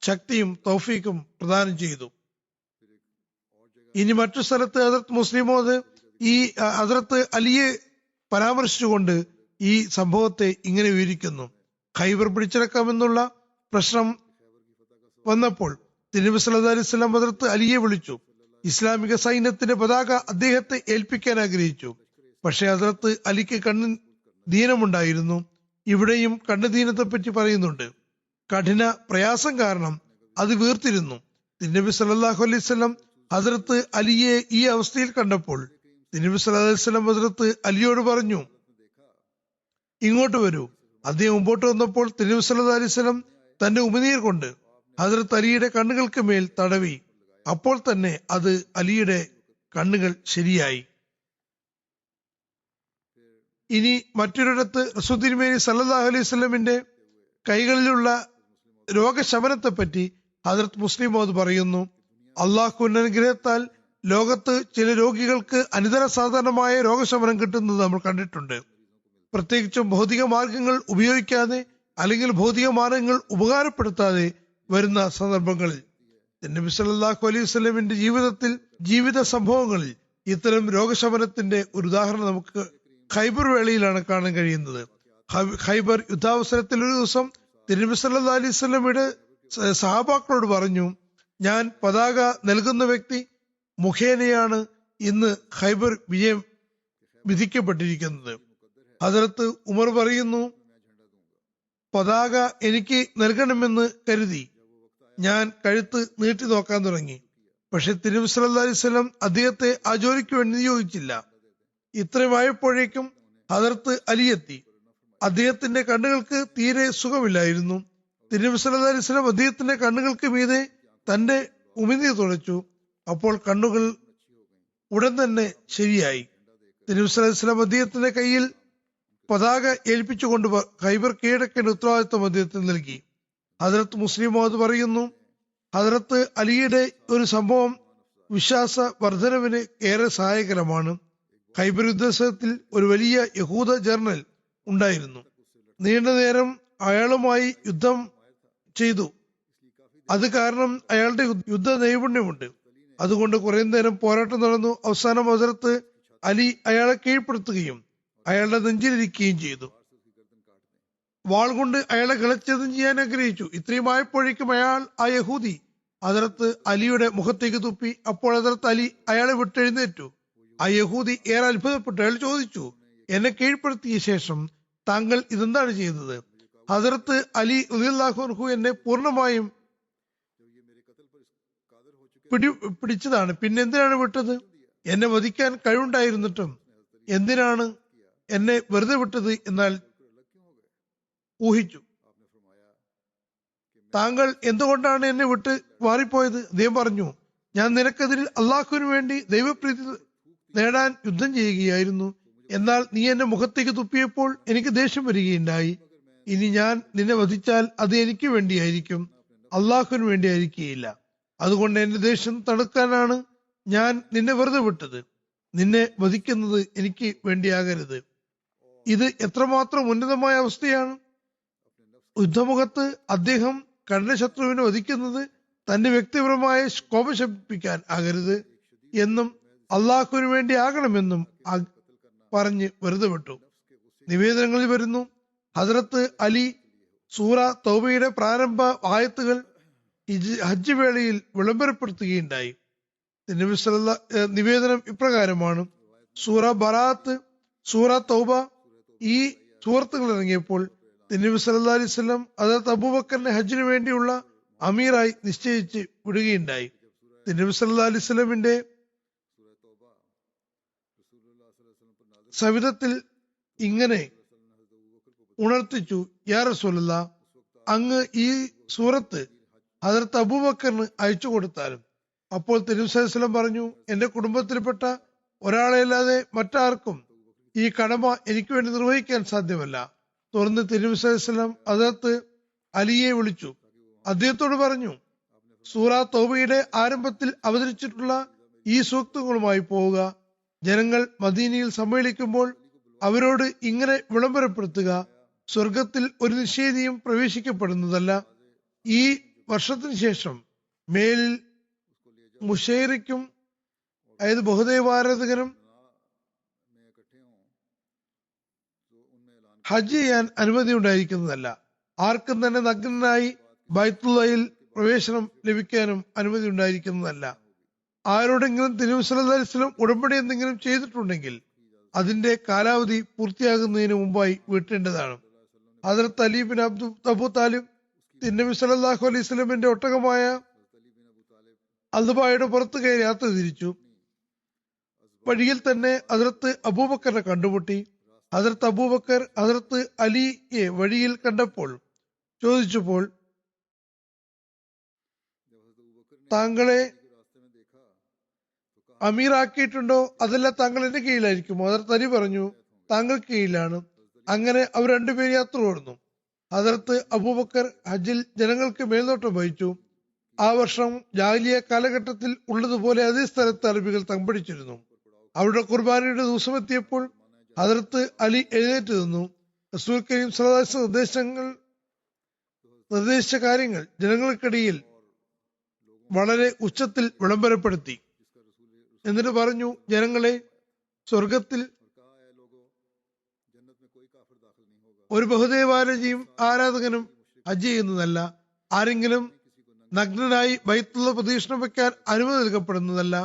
ശക്തിയും തൗഫീക്കും പ്രദാനം ചെയ്തു. ഇനി മറ്റു സ്ഥലത്ത് ഹദരത്ത് മുസ്ലിമോദ് ഈ ഹദരത്ത് അലിയെ പരാമർശിച്ചുകൊണ്ട് ഈ സംഭവത്തെ ഇങ്ങനെ വിവരിക്കുന്നു. ഖൈബർ പിടിച്ചെടുക്കാമെന്നുള്ള പ്രശ്നം വന്നപ്പോൾ തിരുനബി സല്ലല്ലാഹു അലൈഹി വസല്ലം ഹദരത്ത് അലിയെ വിളിച്ചു. ഇസ്ലാമിക സൈന്യത്തിന്റെ പതാക അദ്ദേഹത്തെ ഏൽപ്പിക്കാൻ ആഗ്രഹിച്ചു. പക്ഷെ ഹദരത്ത് അലിക്ക് കണ്ണ് ദീനമുണ്ടായിരുന്നു. ഇവിടെയും കണ്ണുദീനത്തെ പറ്റി പറയുന്നുണ്ട്. കഠിന പ്രയാസം കാരണം അത് വീർത്തിരുന്നു. തിരുനബി സല്ലല്ലാഹു അലൈഹി വസല്ലം ഹദരത്ത് അലിയെ ഈ അവസ്ഥയിൽ കണ്ടപ്പോൾ തിരുനബി സല്ലല്ലാഹു അലൈഹി വസല്ലം ഹദരത്ത് അലിയോട് പറഞ്ഞു, ഇങ്ങോട്ട് വരൂ. അദ്ദേഹം മുമ്പോട്ട് വന്നപ്പോൾ തിരുനബി സല്ലല്ലാഹു അലൈഹി വസല്ലം തന്റെ ഉമിനീർ കൊണ്ട് ഹദരത്ത് അലിയുടെ കണ്ണുകൾക്ക് മേൽ തടവി. അപ്പോൾ തന്നെ അത് അലിയുടെ കണ്ണുകൾ ശരിയായി. ഇനി മറ്റൊരിടത്ത് റസൂൽ തിരുമേനി സല്ലല്ലാഹു അലൈഹി വസല്ലമിന്റെ കൈകളിലുള്ള രോഗശമനത്തെ പറ്റി ഹദരത്ത് മുസ്ലിം മൗദ് പറയുന്നു, അള്ളാഹുവിന്റെ അനുഗ്രഹത്താൽ ലോകത്ത് ചില രോഗികൾക്ക് അനിതര സാധാരണമായ രോഗശമനം കിട്ടുന്നത് നമ്മൾ കണ്ടിട്ടുണ്ട്. പ്രത്യേകിച്ചും ഭൗതിക മാർഗങ്ങൾ ഉപയോഗിക്കാതെ അല്ലെങ്കിൽ ഭൗതിക മാർഗങ്ങൾ ഉപകാരപ്പെടുത്താതെ വരുന്ന സന്ദർഭങ്ങളിൽ. നബി സല്ലല്ലാഹു അലൈഹി വസല്ലമിന്റെ ജീവിത സംഭവങ്ങളിൽ ഇത്തരം രോഗശമനത്തിന്റെ ഒരു ഉദാഹരണം നമുക്ക് ഖൈബർ വേളയിലാണ് കാണാൻ കഴിയുന്നത്. ഖൈബർ യുദ്ധാവസരത്തിൽ ഒരു ദിവസം തിരുനബി സല്ലല്ലാഹു അലൈഹി വസല്ലമയുടെ സഹാബാക്കളോട് പറഞ്ഞു, ഞാൻ പതാക നൽകുന്ന വ്യക്തി മുഖേനയാണ് ഇന്ന് ഖൈബർ വിജയം വിധിക്കപ്പെട്ടിരിക്കുന്നത്. ഹദരത്ത് ഉമർ പറയുന്നു, പതാക എനിക്ക് നൽകണമെന്ന് കരുതി ഞാൻ കഴുത്ത് നീട്ടി നോക്കാൻ തുടങ്ങി. പക്ഷെ തിരുനബി സല്ലല്ലാഹു അലൈഹി വസല്ലം അദ്ദേഹത്തെ ആ ജോലിക്ക് വേണ്ടി നിയോഗിച്ചില്ല. ഇത്രയുമായപ്പോഴേക്കും ഹദരത്ത് അലി എത്തി. അദ്ദേഹത്തിന്റെ കണ്ണുകൾക്ക് തീരെ സുഖമില്ലായിരുന്നു. തിരുനബി സല്ലല്ലാഹു അലൈഹി വസല്ലം അദ്ദേഹത്തിന്റെ കണ്ണുകൾക്ക് മീതെ തന്റെ ഉമിനീർ തുടച്ചു. അപ്പോൾ കണ്ണുകൾ ഉടൻ തന്നെ ശരിയായി. തിരുനബി സല്ലല്ലാഹു അലൈഹി വസല്ലം അദ്ദേഹത്തിന്റെ കയ്യിൽ പതാക ഏൽപ്പിച്ചുകൊണ്ട് ഖൈബർ കീഴടക്കേണ്ട ഉത്തരവാദിത്വം അദ്ദേഹത്തിന് നൽകി. ഹദരത്ത് മുസ്ലിം മൗദ് പറയുന്നു, ഹദരത്ത് അലിയുടെ ഒരു സംഭവം വിശ്വാസ വർധനവിന് ഏറെ സഹായകരമാണ്. ഖൈബർ യുദ്ധത്തിൽ ഒരു വലിയ യഹൂദ ജനറൽ ഉണ്ടായിരുന്നു. നീണ്ട നേരം അയാളുമായി യുദ്ധം ചെയ്തു. അത് കാരണം അയാളുടെ യുദ്ധ നൈപുണ്യമുണ്ട്. അതുകൊണ്ട് കുറെ നേരം പോരാട്ടം നടന്നു. അവസാനം ഹദരത്ത് അലി അയാളെ കീഴ്പ്പെടുത്തുകയും അയാളുടെ നെഞ്ചിലിരിക്കുകയും ചെയ്തു. വാൾ കൊണ്ട് അയാളെ കിളച്ചതും ചെയ്യാൻ ആഗ്രഹിച്ചു. ഇത്രയും ആയപ്പോഴേക്കും ആ യഹൂദി ഹദരത്ത് അലിയുടെ മുഖത്തേക്ക് തുപ്പി. അപ്പോൾ ഹദരത്ത് അലി അയാളെ വിട്ടെഴുന്നേറ്റു. ആ യഹൂദി ഏറെ അത്ഭുതപ്പെട്ടു. അയാൾ ചോദിച്ചു, എന്നെ കീഴ്പ്പെടുത്തിയ ശേഷം താങ്കൾ ഇതെന്താണ് ചെയ്തത്? ഹദരത്ത് അലി റളിയല്ലാഹു അൻഹു എന്നെ പൂർണ്ണമായും പിടിച്ചതാണ്, പിന്നെ എന്തിനാണ് വിട്ടത്? എന്നെ വധിക്കാൻ കഴിവുണ്ടായിരുന്നിട്ടും എന്തിനാണ് എന്നെ വെറുതെ വിട്ടത്? എന്നാൽ ഊഹിച്ചു, താങ്കൾ എന്തുകൊണ്ടാണ് എന്നെ വിട്ട് മാറിപ്പോയത്? അദ്ദേഹം പറഞ്ഞു, ഞാൻ നിനക്കെതിരിൽ അള്ളാഹുവിന് വേണ്ടി ദൈവപ്രീതി നേടാൻ യുദ്ധം ചെയ്യുകയായിരുന്നു. എന്നാൽ നീ എന്റെ മുഖത്തേക്ക് തുപ്പിയപ്പോൾ എനിക്ക് ദേഷ്യം വരികയുണ്ടായി. ഇനി ഞാൻ നിന്നെ വധിച്ചാൽ അത് എനിക്ക് വേണ്ടിയായിരിക്കും, അള്ളാഹുവിന് വേണ്ടി ആയിരിക്കുകയില്ല. അതുകൊണ്ട് എന്റെ ദേഷ്യം തടുക്കാനാണ് ഞാൻ നിന്നെ വെറുതെ വിട്ടത്. നിന്നെ വധിക്കുന്നത് എനിക്ക് വേണ്ടിയാകരുത്. ഇത് എത്രമാത്രം ഉന്നതമായ അവസ്ഥയാണ്. യുദ്ധമുഖത്ത് അദ്ദേഹം കഠിന ശത്രുവിനെ വധിക്കുന്നത് തന്റെ വ്യക്തിപരമായ കോപം ശമിപ്പിക്കാൻ ആകരുത് എന്നും അള്ളാഹുവിന് വേണ്ടി ആകണമെന്നും പറഞ്ഞ് വെറുതെ വിട്ടു. നിവേദനങ്ങളിൽ വരുന്നു, ഹസ്രത്ത് അലി സൂറ തൗബയുടെ പ്രാരംഭ ആയത്തുകൾ ഹജ്ജ് വേളയിൽ വിളംബരപ്പെടുത്തുകയുണ്ടായി. നിവേദനം ഇപ്രകാരമാണ്: സൂറ ബറാത്ത്, സൂറ തൗബ ഈ സൂറത്തുകൾ ഇറങ്ങിയപ്പോൾ നബി സല്ലല്ലാഹു അലൈഹി വസല്ലം ഹദ്റത്ത് അബൂബക്കറിനെ ഹജ്ജിന് വേണ്ടിയുള്ള അമീറായി നിശ്ചയിച്ച് വിടുകയുണ്ടായി. നബി സല്ലല്ലാഹു അലൈഹി വസല്ലമിന്റെ സവിധത്തിൽ ഇങ്ങനെ ഉണർത്തിച്ചു: യാ റസൂലല്ലാഹ്, അങ്ങ് ഈ സൂറത്ത് ഹദ്റത്ത് അബൂബക്കറിന് അയച്ചു കൊടുത്താലും. അപ്പോൾ നബി സല്ലല്ലാഹു അലൈഹി വസല്ലം പറഞ്ഞു, എന്റെ കുടുംബത്തിൽപ്പെട്ട ഒരാളെയല്ലാതെ മറ്റാർക്കും ഈ കടമ എനിക്ക് വേണ്ടി നിർവഹിക്കാൻ സാധ്യമല്ല. തുടർന്ന് നബി സല്ലല്ലാഹു അലൈഹി വസല്ലം ഹദ്റത്ത് അലിയെ വിളിച്ചു അദ്ദേഹത്തോട് പറഞ്ഞു, സൂറ തൗബയുടെ ആരംഭത്തിൽ അവതരിച്ചിട്ടുള്ള ഈ സൂക്തങ്ങളുമായി പോവുക. ജനങ്ങൾ മദീനയിൽ സമ്മേളിക്കുമ്പോൾ അവരോട് ഇങ്ങനെ വിളംബരപ്പെടുത്തുക: സ്വർഗത്തിൽ ഒരു നിഷേധിയും പ്രവേശിക്കപ്പെടുന്നതല്ല. ഈ വർഷത്തിന് ശേഷം മേലിൽ മുഷൈറിക്കും, അതായത് ബഹുദൈവാരാധകനും ഹജ്ജ് ചെയ്യാൻ അനുമതി ഉണ്ടായിരിക്കുന്നതല്ല. ആർക്കും തന്നെ നഗ്നനായി ബൈത്തുള്ളയിൽ പ്രവേശനം ലഭിക്കാനും അനുമതി ഉണ്ടായിരിക്കുന്നതല്ല. ആരോടെങ്കിലും നബി സല്ലല്ലാഹു അലൈഹി വസല്ലം ഉടമ്പടി എന്തെങ്കിലും ചെയ്തിട്ടുണ്ടെങ്കിൽ അതിന്റെ കാലാവധി പൂർത്തിയാകുന്നതിന് മുമ്പായി വീട്ടേണ്ടതാണ്. ഹദ്റത്ത് അലി ബിൻ അബൂ താലിബ് നബി സല്ലല്ലാഹു അലൈഹി വസല്ലമിന്റെ ഒട്ടകമായ അൽബായുടെ പുറത്ത് കയറി യാത്ര തിരിച്ചു. വഴിയിൽ തന്നെ ഹദ്റത്ത് അബൂബക്കറിനെ കണ്ടുമുട്ടി. ഹദ്റത്ത് അബൂബക്കർ ഹദ്റത്ത് അലിയെ വഴിയിൽ കണ്ടപ്പോൾ ചോദിച്ചപ്പോൾ, താങ്കളെ അമീറാക്കിയിട്ടുണ്ടോ, അതല്ല താങ്കൾ എന്റെ കീഴിലായിരിക്കുമോ? ഹദ്റത്ത് അലി പറഞ്ഞു, താങ്കൾക്ക് കീഴിലാണ്. അങ്ങനെ അവർ രണ്ടുപേരും യാത്ര തുടർന്നു. ഹദ്റത്ത് അബൂബക്കർ ഹജ്ജിൽ ജനങ്ങൾക്ക് മേൽനോട്ടം വഹിച്ചു. ആ വർഷം ജാഹിലിയ കാലഘട്ടത്തിൽ ഉള്ളതുപോലെ അതേ സ്ഥലത്ത് അറബികൾ തമ്പടിച്ചിരുന്നു. അവരുടെ കുർബാനയുടെ ദിവസം എത്തിയപ്പോൾ ഹദ്റത്ത് അലി എഴുന്നേറ്റ് നിന്നു. റസൂൽ കരീം സ്വല്ലല്ലാഹു അലൈഹി വസല്ലം നിർദ്ദേശിച്ച കാര്യങ്ങൾ ജനങ്ങൾക്കിടയിൽ വളരെ ഉച്ചത്തിൽ വിളംബരപ്പെടുത്തി. എന്നിട്ട് പറഞ്ഞു, ജനങ്ങളെ, സ്വർഗത്തിൽ ഒരു ബഹുദൈവാരാധകനും ആരാധകനും ഹജ്ജ് ചെയ്യുന്നതല്ല. ആരെങ്കിലും നഗ്നനായി ബൈത്തുള്ള പ്രദക്ഷിണം വയ്ക്കാൻ അനുമതി നൽകപ്പെടുന്നതല്ല.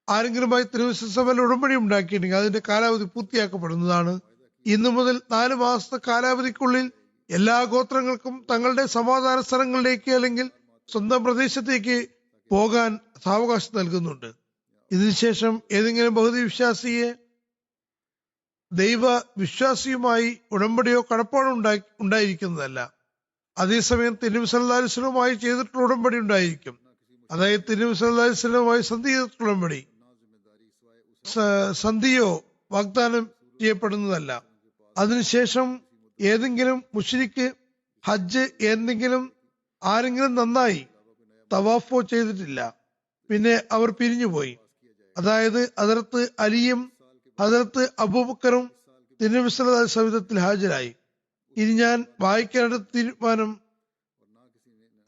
ആരെങ്കിലും തിരുവസഭയിൽ ഉടമ്പടി ഉണ്ടാക്കിയിട്ടുണ്ടെങ്കിൽ അതിന്റെ കാലാവധി പൂർത്തിയാക്കപ്പെടുന്നതാണ്. ഇന്നു മുതൽ 4 മാസത്തെ കാലാവധിക്കുള്ളിൽ എല്ലാ ഗോത്രങ്ങൾക്കും തങ്ങളുടെ സമാധാന സ്ഥലങ്ങളിലേക്ക് അല്ലെങ്കിൽ സ്വന്തം പ്രദേശത്തേക്ക് പോകാൻ സാവകാശം നൽകുന്നുണ്ട്. ഇതിനുശേഷം ഏതെങ്കിലും ബഹുദൈവ വിശ്വാസിയെ ദൈവ വിശ്വാസിയുമായി ഉടമ്പടിയോ കടപ്പാടോ ഉണ്ടായിരിക്കുന്നതല്ല. അതേസമയം നബി സല്ലല്ലാഹു അലൈഹി വസല്ലമയുമായി ചെയ്തിട്ടുള്ള ഉടമ്പടി ഉണ്ടായിരിക്കും. അതായത് നബി സല്ലല്ലാഹു അലൈഹി വസല്ലമയുമായി സന്ധി ചെയ്തിട്ടുള്ള ഉടമ്പടി സന്ധിയോ വാഗ്ദാനം ചെയ്യപ്പെടുന്നതല്ല. അതിനുശേഷം ഏതെങ്കിലും മുശ്രിക്ക് ഹജ്ജ് ആരെങ്കിലും നന്നായി തവാഫോ ചെയ്തിട്ടില്ല, പിന്നെ അവർ പിരിഞ്ഞുപോയി. അതായത് ഹദ്റത്ത് അലിയും ഹദ്റത്ത് അബൂബക്കറും നബി സല്ലല്ലാഹു അലൈഹി വസല്ലം ഹാജരായി. ഇനി ഞാൻ വായിക്കേണ്ട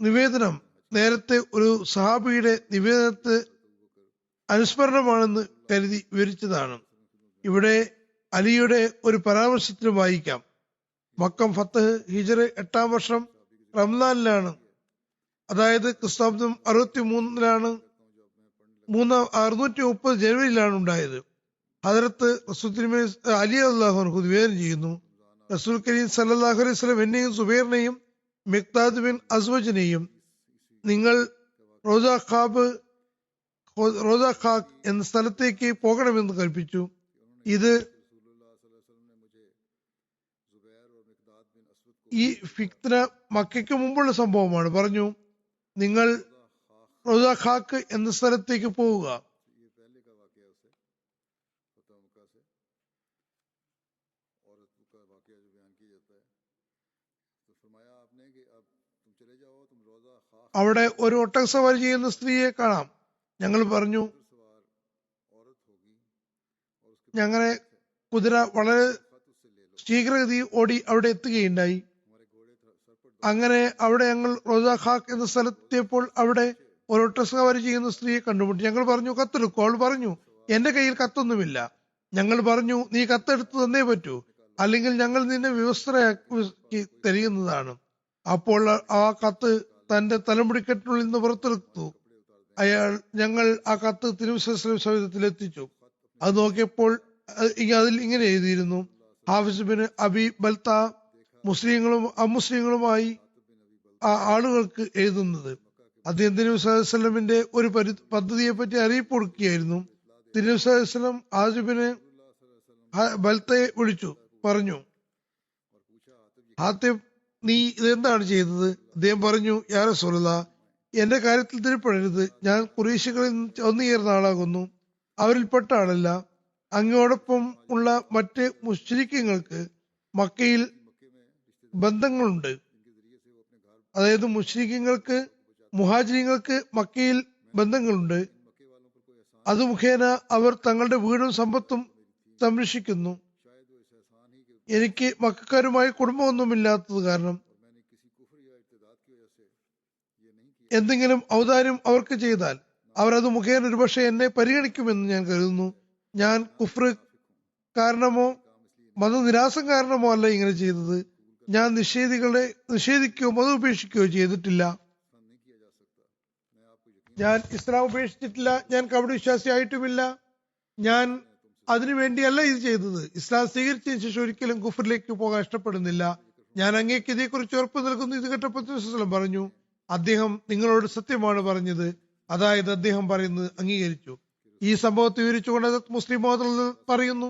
നിവേദനം നേരത്തെ ഒരു സഹാബിയുടെ നിവേദനത്തെ അനുസ്മരണമാണെന്ന് കരുതി വിവരിച്ചതാണ്. ഇവിടെ അലിയുടെ ഒരു പരാമർശത്തിലും വായിക്കാം. മക്കം ഫത്തഹ് ഹിജ്റ 8-ാം വർഷം റംസാനിലാണ്, അതായത് ക്രിസ്താബ്ദം 63-ലാണ്, 630 ജനുവരിയിലാണ് ഉണ്ടായത്. ഹദ്റത്ത് അലി റളിയല്ലാഹു അൻഹു നിവേദനം ചെയ്യുന്നു, റസൂൽ കരീം സല്ലല്ലാഹു അലൈഹി വസല്ലം എന്നെയും സുബൈറിനെയും മിഖ്താദ് ബിൻ അസ്വജിനെയും നിങ്ങൾ റോസ ഖാഖ് എന്ന സ്ഥലത്തേക്ക് പോകണമെന്ന് കൽപ്പിച്ചു. ഇത് ഈ ഫിത്ന മക്കയ്ക്ക് മുമ്പുള്ള സംഭവമാണ്. പറഞ്ഞു, നിങ്ങൾ റോസ ഖാഖ് എന്ന സ്ഥലത്തേക്ക് പോവുക. അവിടെ ഒരു ഒട്ടക സവാരി ചെയ്യുന്ന സ്ത്രീയെ കാണാം. ഞങ്ങൾ പറഞ്ഞു, ഞങ്ങളെ കുതിര വളരെ ശീഘ്രഗതി ഓടി അവിടെ എത്തുകയുണ്ടായി. അങ്ങനെ അവിടെ ഞങ്ങൾ റോസാ ഖാക്ക് എന്ന സ്ഥലത്തെത്തിയപ്പോൾ അവിടെ ഒരു ഒട്ടസവാരി ചെയ്യുന്ന സ്ത്രീയെ കണ്ടുമുട്ടി. ഞങ്ങൾ പറഞ്ഞു, കത്തെടുക്കൂ. അവൾ പറഞ്ഞു, എന്റെ കയ്യിൽ കത്തൊന്നുമില്ല. ഞങ്ങൾ പറഞ്ഞു, നീ കത്തെടുത്ത് തന്നേ പറ്റൂ, അല്ലെങ്കിൽ ഞങ്ങൾ നിന്നെ വിവസ്ത്രയാക്കി തരുന്നതാണ്. അപ്പോൾ ആ കത്ത് തന്റെ തലമുടിക്കെട്ടിനുള്ളിൽ നിന്ന് പുറത്തെടുത്തു. ഞങ്ങൾ ആ കത്ത് തിരുവനന്തപുരം സൗധത്തിൽ എത്തിച്ചു. അത് നോക്കിയപ്പോൾ അതിൽ ഇങ്ങനെ എഴുതിയിരുന്നു: ഹാഫിസ് ബിൻ അബി ബൽത്ത മുസ്ലിങ്ങളും അമുസ്ലിങ്ങളുമായി ആ ആളുകൾക്ക് എഴുതുന്നത്. അദ്ദേഹം തിരുവനന്തപുരമിന്റെ ഒരു പദ്ധതിയെ പറ്റി അറിയിപ്പ് കൊടുക്കുകയായിരുന്നു. തിരുവനന്തപുരം ഹാസിബിന് ബൽത്തയെ വിളിച്ചു പറഞ്ഞു, ഹാത്തിബ്, നീ ഇതെന്താണ് ചെയ്തത്? അദ്ദേഹം പറഞ്ഞു, യാ റസൂലല്ലാഹ്, എന്റെ കാര്യത്തിൽ തിരുപ്പെടരുത്. ഞാൻ ഖുറൈശികളിൽ ഒന്നുചേർന്ന ആളാകുന്നു, അവരിൽപ്പെട്ട ആളല്ല. അങ്ങോടൊപ്പം ഉള്ള മറ്റ് മുശ്രിക്കീങ്ങൾക്ക് മക്കയിൽ ബന്ധങ്ങളുണ്ട്. അതായത് മുശ്രിക്കീങ്ങൾക്ക്, മുഹാജിരിങ്ങൾക്ക് മക്കയിൽ ബന്ധങ്ങളുണ്ട്. അത് മുഖേന അവർ തങ്ങളുടെ വീടും സമ്പത്തും സംരക്ഷിക്കുന്നു. എനിക്ക് മക്കാരുമായി കുടുംബമൊന്നുമില്ലാത്തത് കാരണം എന്തെങ്കിലും ഔദാര്യം അവർക്ക് ചെയ്താൽ അവർ അത് മുഖേന ഒരുപക്ഷെ എന്നെ പരിഗണിക്കുമെന്ന് ഞാൻ കരുതുന്നു. ഞാൻ കുഫ്ർ കാരണമോ മതനിരാസം കാരണമോ അല്ല ഇങ്ങനെ ചെയ്തത്. ഞാൻ നിഷേധിക്കുകയോ മതം ഉപേക്ഷിക്കുകയോ ചെയ്തിട്ടില്ല. ഞാൻ ഇസ്ലാം ഉപേക്ഷിച്ചിട്ടില്ല. ഞാൻ കപട വിശ്വാസിയായിട്ടുമില്ല. ഞാൻ അതിനുവേണ്ടിയല്ല ഇത് ചെയ്തത്. ഇസ്ലാം സ്വീകരിച്ചതിന് ശേഷം ഒരിക്കലും കുഫറിലേക്ക് പോകാൻ ഇഷ്ടപ്പെടുന്നില്ല. ഞാൻ അങ്ങേക്ക് ഇതേക്കുറിച്ച് ഉറപ്പ് നൽകുന്നു. ഇത് കേട്ടപ്പോൾ റസൂലുള്ളാഹി പറഞ്ഞു, അദ്ദേഹം നിങ്ങളോട് സത്യമാണ് പറഞ്ഞത്. അതായത് അദ്ദേഹം പറയുന്നത് അംഗീകരിച്ചു. ഈ സംഭവത്തെ വിവരിച്ചുകൊണ്ട് മുസ്ലിം പറയുന്നു,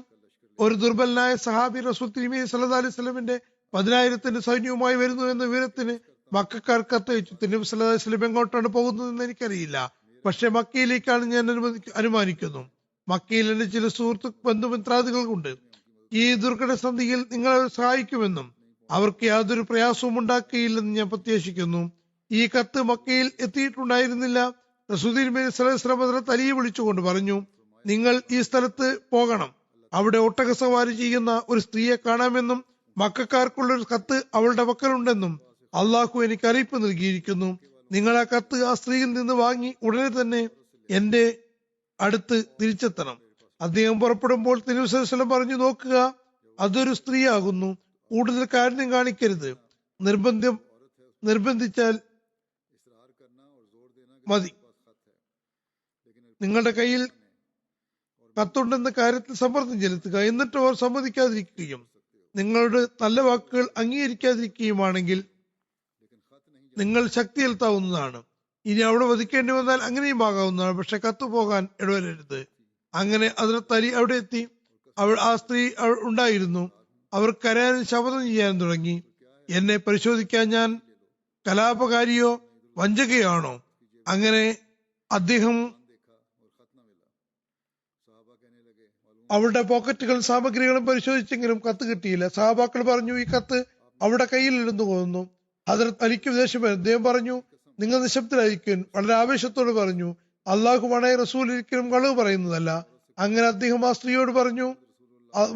ഒരു ദുർബലനായ സഹാബി റസൂൽ തിരുമേനി സല്ലല്ലാഹു അലൈഹി വസല്ലമിന്റെ 10,000 സൈന്യവുമായി വരുന്നു എന്ന വിവരത്തിന് മക്കാർ കത്തയച്ചു. തിരുനബി സല്ലല്ലാഹു അലൈഹി വസല്ലം എങ്ങോട്ടാണ് പോകുന്നതെന്ന് എനിക്കറിയില്ല, പക്ഷെ മക്കയിലേക്കാണ് ഞാൻ അനുമാനിക്കുന്നു. മക്കയിൽ എന്റെ ചില ബന്ധുമിത്രാദികളുണ്ട്. ഈ ദുർഘട സന്ധിയിൽ നിങ്ങളെ സഹായിക്കുമെന്നും അവർക്ക് യാതൊരു പ്രയാസവും ഉണ്ടാക്കുകയില്ലെന്ന് ഞാൻ പ്രത്യാശിക്കുന്നു. ഈ കത്ത് മക്കയിൽ എത്തിയിട്ടുണ്ടായിരുന്നില്ല. റസൂൽ തിരുമേനി സല്ലല്ലാഹു അലൈഹി വസല്ലം തലിയെ വിളിച്ചുകൊണ്ട് പറഞ്ഞു, നിങ്ങൾ ഈ സ്ഥലത്ത് പോകണം. അവിടെ ഒട്ടക സവാരി ചെയ്യുന്ന ഒരു സ്ത്രീയെ കാണാമെന്നും മക്കാർക്കുള്ള ഒരു കത്ത് അവളുടെ പക്കലുണ്ടെന്നും അള്ളാഹു എനിക്ക് അറിയിപ്പ് നൽകിയിരിക്കുന്നു. നിങ്ങൾ ആ കത്ത് ആ സ്ത്രീയിൽ നിന്ന് വാങ്ങി ഉടനെ തന്നെ എന്റെ അടുത്ത് തിരിച്ചെത്തണം. അദ്ദേഹം പുറപ്പെടുമ്പോൾ തിരുനബി സല്ലല്ലാഹു അലൈഹി വസല്ലം പറഞ്ഞു, നോക്കുക, അതൊരു സ്ത്രീയാകുന്നു. കൂടുതൽ കാഠിന്യം കാണിക്കരുത്. നിർബന്ധിച്ചാൽ മതി. നിങ്ങളുടെ കയ്യിൽ കത്തുണ്ടെന്ന കാര്യത്തിൽ സമ്മർദ്ദം ചെലുത്തുക. എന്നിട്ട് അവർ സമ്മതിക്കാതിരിക്കുകയും നിങ്ങളുടെ നല്ല വാക്കുകൾ അംഗീകരിക്കാതിരിക്കുകയുമാണെങ്കിൽ നിങ്ങൾ ശക്തി ചെലുത്താവുന്നതാണ്. ഇനി അവിടെ വധിക്കേണ്ടി വന്നാൽ അങ്ങനെയും ആകാവുന്നതാണ്. പക്ഷെ കത്തു പോകാൻ ഇടവരരുത്. അങ്ങനെ ഹദ്റത്ത് അലി അവിടെ എത്തി. ആ സ്ത്രീ ഉണ്ടായിരുന്നു. അവർ കരയാനും ശപഥം ചെയ്യാനും തുടങ്ങി. എന്നെ പരിശോധിക്കാൻ ഞാൻ കലാപകാരിയോ വഞ്ചകയാണോ? അങ്ങനെ അദ്ദേഹം അവരുടെ പോക്കറ്റുകളും സാമഗ്രികളും പരിശോധിച്ചെങ്കിലും കത്ത് കിട്ടിയില്ല. സഹാബാക്കൾ പറഞ്ഞു, ഈ കത്ത് അവിടെ കയ്യിലിരുന്നു പോകുന്നു. ഹദ്റത്ത് അലിക്ക് ദേഷ്യം. അദ്ദേഹം പറഞ്ഞു, നിങ്ങൾ നിശബ്ദരായിരിക്കും. വളരെ ആവേശത്തോട് പറഞ്ഞു, അള്ളാഹുവാണേ, റസൂൽ ഒരിക്കലും കളവ് പറയുന്നതല്ല. അങ്ങനെ അദ്ദേഹം ആ സ്ത്രീയോട് പറഞ്ഞു,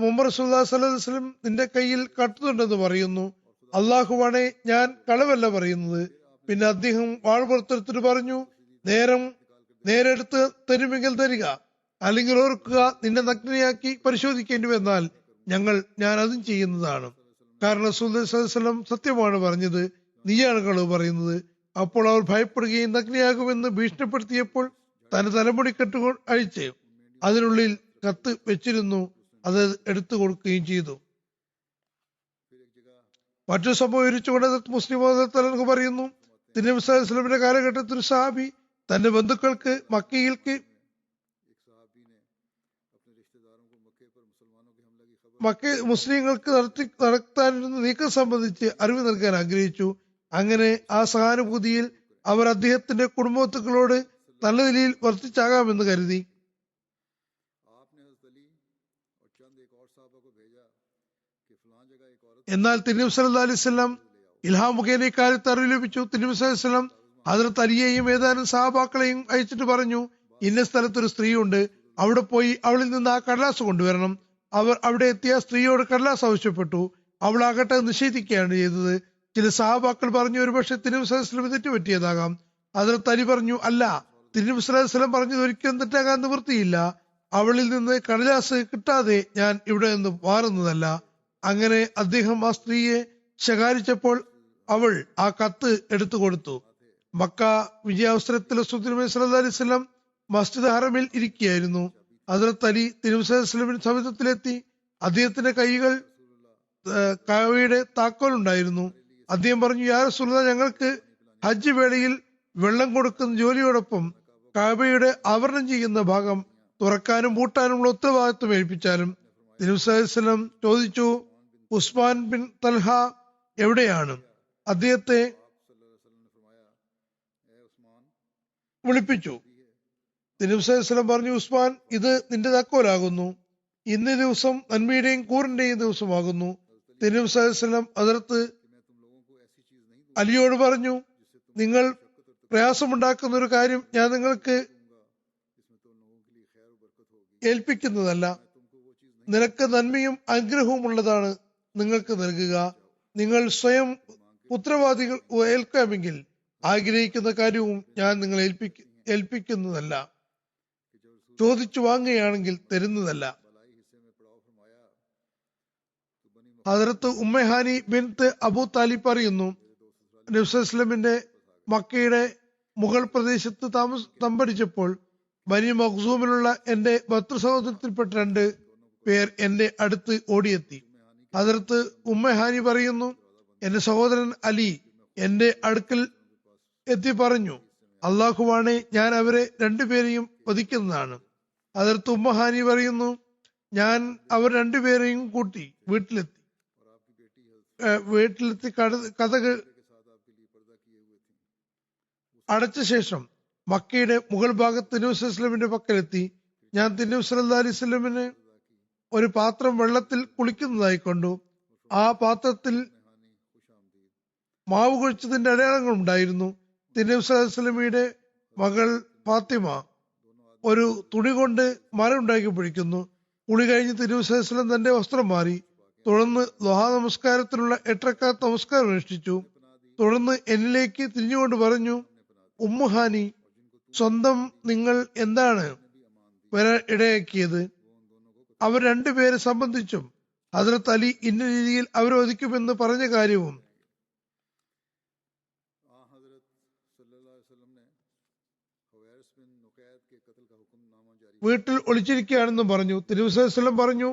മുഹമ്മദ് റസൂലുള്ളാഹി സ്വല്ലല്ലാഹു അലൈഹി വസല്ലം നിന്റെ കയ്യിൽ കത്തുന്നുണ്ടെന്ന് പറയുന്നു. അള്ളാഹുവാണേ, ഞാൻ കളവല്ല പറയുന്നത്. പിന്നെ അദ്ദേഹം വാൾ പുറത്തെടുത്തിട്ട് പറഞ്ഞു, നേരെ എടുത്ത് തരുമെങ്കിൽ തരിക, അല്ലെങ്കിൽ ഓർക്കുക, നിന്നെ നഗ്നയാക്കി പരിശോധിക്കേണ്ടി വന്നാൽ ഞാൻ അതും ചെയ്യുന്നതാണ്. കാരണം റസൂലുള്ളാഹി സ്വല്ലല്ലാഹു അലൈഹി വസല്ലം സത്യമാണ് പറഞ്ഞത്, നീയാണ് കളവ് പറയുന്നത്. അപ്പോൾ അവർ ഭയപ്പെടുകയും നഗ്നയാകുമെന്ന് ഭീഷണിപ്പെടുത്തിയപ്പോൾ തന്റെ തലമുടി കെട്ടുകൾ അഴിച്ച് അതിനുള്ളിൽ കത്ത് വെച്ചിരുന്നു. അത് എടുത്തു കൊടുക്കുകയും ചെയ്തു. മറ്റൊരു സംഭവം വിവരിച്ചുകൊണ്ട് മുസ്ലിം പറയുന്നു, തിരുനബി സല്ലല്ലാഹു അലൈഹി വസല്ലമിന്റെ കാലഘട്ടത്തിൽ സഹാബി തന്റെ ബന്ധുക്കൾക്ക് മുസ്ലിങ്ങൾക്ക് നടത്താനിരുന്ന നീക്കം സംബന്ധിച്ച് അറിവ് നൽകാൻ ആഗ്രഹിച്ചു. അങ്ങനെ ആ സഹാനുഭൂതിയിൽ അവർ അദ്ദേഹത്തിന്റെ കുടുംബത്തുക്കളോട് നല്ല നിലയിൽ വർത്തിച്ചാകാമെന്ന് കരുതി. എന്നാൽ തിരുനബി സല്ലല്ലാഹു അലൈഹി വസല്ലം ഇൽഹാം മുഖേന ഇക്കാര്യത്തെ അറിവ് ലഭിച്ചു. തിരുനബി സല്ലല്ലാഹു അലൈഹി വസല്ലം ഹദ്റത്ത് അലിയെയും ഏതാനും സഹാബാക്കളെയും അയച്ചിട്ട് പറഞ്ഞു, ഇന്ന സ്ഥലത്തൊരു സ്ത്രീയുണ്ട്, അവിടെ പോയി അവളിൽ നിന്ന് ആ കടലാസ് കൊണ്ടുവരണം. അവർ അവിടെ എത്തിയ സ്ത്രീയോട് കടലാസ് ആവശ്യപ്പെട്ടു. അവളാകട്ടെ നിഷേധിക്കുകയാണ് ചെയ്തത്. ചില സഹാബാക്കൾ പറഞ്ഞു, ഒരുപക്ഷെ തിരുനബി സല്ലല്ലാഹു അലൈഹി വസല്ലം തെറ്റുപറ്റിയതാകാം. ഹദ്റത്ത് അലി പറഞ്ഞു, അല്ല, തിരുനബി സല്ലല്ലാഹു അലൈഹി വസല്ലം പറഞ്ഞത് ഒരിക്കലും തെറ്റാകാൻ നിവൃത്തിയില്ല. അവളിൽ നിന്ന് കടലാസ് കിട്ടാതെ ഞാൻ ഇവിടെ നിന്ന് മാറുന്നതല്ല. അങ്ങനെ അദ്ദേഹം ആ സ്ത്രീയെ ശകാരിച്ചപ്പോൾ അവൾ ആ കത്ത് എടുത്തു കൊടുത്തു. മക്ക വിജയാവസരത്തിൽ റസൂലുള്ളാഹി സ്വല്ലല്ലാഹു അലൈഹി വസല്ലം മസ്ജിദ് ഹറമിൽ ഇരിക്കുകയായിരുന്നു. ഹദ്റത്ത് അലി തിരുനബി സല്ലല്ലാഹു അലൈഹി വസല്ലമിന്റെ സമീപത്തിലെത്തി. അദ്ദേഹത്തിന്റെ കൈകൾ കഅബയുടെ താക്കോൽ ഉണ്ടായിരുന്നു. അദ്ദേഹം പറഞ്ഞു, യാ റസൂലുള്ളാഹ്, ഞങ്ങൾക്ക് ഹജ്ജ് വേളയിൽ വെള്ളം കൊടുക്കുന്ന ജോലിയോടൊപ്പം കഅബയുടെ ആവരണം ചെയ്യുന്ന ഭാഗം തുറക്കാനും പൂട്ടാനുമുള്ള ഉത്തരവാദിത്വം ഏൽപ്പിച്ചാലും. തിരുനബി സല്ലല്ലാഹു അലൈഹി വസല്ലം ചോദിച്ചു, ഉസ്മാൻ ബിൻ തൽഹ എവിടെയാണ്? അദ്ദേഹത്തെ വിളിപ്പിച്ചു. തിരുനബി സല്ലല്ലാഹു അലൈഹി വസല്ലം പറഞ്ഞു, ഉസ്മാൻ, ഇത് നിന്റെ താക്കോലാകുന്നു. ഇന്നേ ദിവസം നന്മയുടെയും കൂറിന്റെയും ദിവസമാകുന്നു. തിരുനബി സല്ലല്ലാഹു അലൈഹി വസല്ലം ഹദ്റത്ത് അലിയോട് പറഞ്ഞു, നിങ്ങൾ പ്രയാസമുണ്ടാക്കുന്ന ഒരു കാര്യം ഞാൻ നിങ്ങൾക്ക് ഏൽപ്പിക്കുന്നതല്ല. നിനക്ക് നന്മയും അനുഗ്രഹവും ഉള്ളതാണ് നിങ്ങൾക്ക് നൽകുക. നിങ്ങൾ സ്വയം ഉത്തരവാദികൾ ഏൽക്കാമെങ്കിൽ ആഗ്രഹിക്കുന്ന കാര്യവും ഞാൻ നിങ്ങളെ ഏൽപ്പിക്കുന്നതല്ല. ചോദിച്ചു വാങ്ങുകയാണെങ്കിൽ തരുന്നതല്ല. ഹദ്റത്ത് ഉമ്മഹാനി ബിൻത്ത് അബൂ താലിബ് പറയുന്നു, നബി സല്ലല്ലാഹു അലൈഹി വസല്ലമിന്റെ മക്കയുടെ മുഗൾ പ്രദേശത്ത് തമ്പടിച്ചപ്പോൾ ബനി മഖ്സൂമിലുള്ള എന്റെ ഭർതൃ സഹോദരത്തിൽപ്പെട്ട 2 പേർ എന്റെ അടുത്ത് ഓടിയെത്തി. ഹദ്റത്ത് ഉമ്മഹാനി പറയുന്നു, എന്റെ സഹോദരൻ അലി എന്റെ അടുക്കൽ എത്തി പറഞ്ഞു, അള്ളാഹുവാണെ, ഞാൻ അവരെ 2 പേരെയും വധിക്കുന്നതാണ്. ഹദ്റത്ത് ഉമ്മഹാനി പറയുന്നു, ഞാൻ അവർ 2 പേരെയും കൂട്ടി വീട്ടിലെത്തി കഥക് അടച്ച ശേഷം മക്കയുടെ മുകൾ ഭാഗത്ത് തിരുനബി സല്ലല്ലാഹു അലൈഹി വസല്ലമിന്റെ പക്കലെത്തി. ഞാൻ തിരുനബി സല്ലല്ലാഹു അലൈഹി വസല്ലമിന് ഒരു പാത്രം വെള്ളത്തിൽ കുളിക്കുന്നതായി കണ്ടു. ആ പാത്രത്തിൽ മാവ് കുഴിച്ചതിന്റെ അടയാളങ്ങൾ ഉണ്ടായിരുന്നു. തിരുനബി സല്ലല്ലാഹു അലൈഹി വസല്ലമയുടെ മകൾ ഫാത്തിമ ഒരു തുണി കൊണ്ട് മരം ഉണ്ടാക്കി പിടിക്കുന്നു. കുളി കഴിഞ്ഞ് തിരുനബി സല്ലല്ലാഹു അലൈഹി വസല്ലം തന്റെ വസ്ത്രം മാറി. തുടർന്ന് ദുഹാ നമസ്കാരത്തിനുള്ള 8 റക്അത്ത് നമസ്കാരം അനുഷ്ഠിച്ചു. തുടർന്ന് എന്നിലേക്ക് തിരിഞ്ഞുകൊണ്ട് പറഞ്ഞു, ഉമ്മുഹാനി, സ്വന്തം നിങ്ങൾ എന്താണ് വരാൻ ഇടയാക്കിയത്? അവർ 2 പേരെ സംബന്ധിച്ചും ഹദ്റത്ത് അലി ഇന്ന രീതിയിൽ അവരെ വധിക്കുമെന്ന് പറഞ്ഞ കാര്യവും വീട്ടിൽ ഒളിച്ചിരിക്കുകയാണെന്നും പറഞ്ഞു. തിരുനബി സല്ലല്ലാഹു അലൈഹി വസല്ലം പറഞ്ഞു,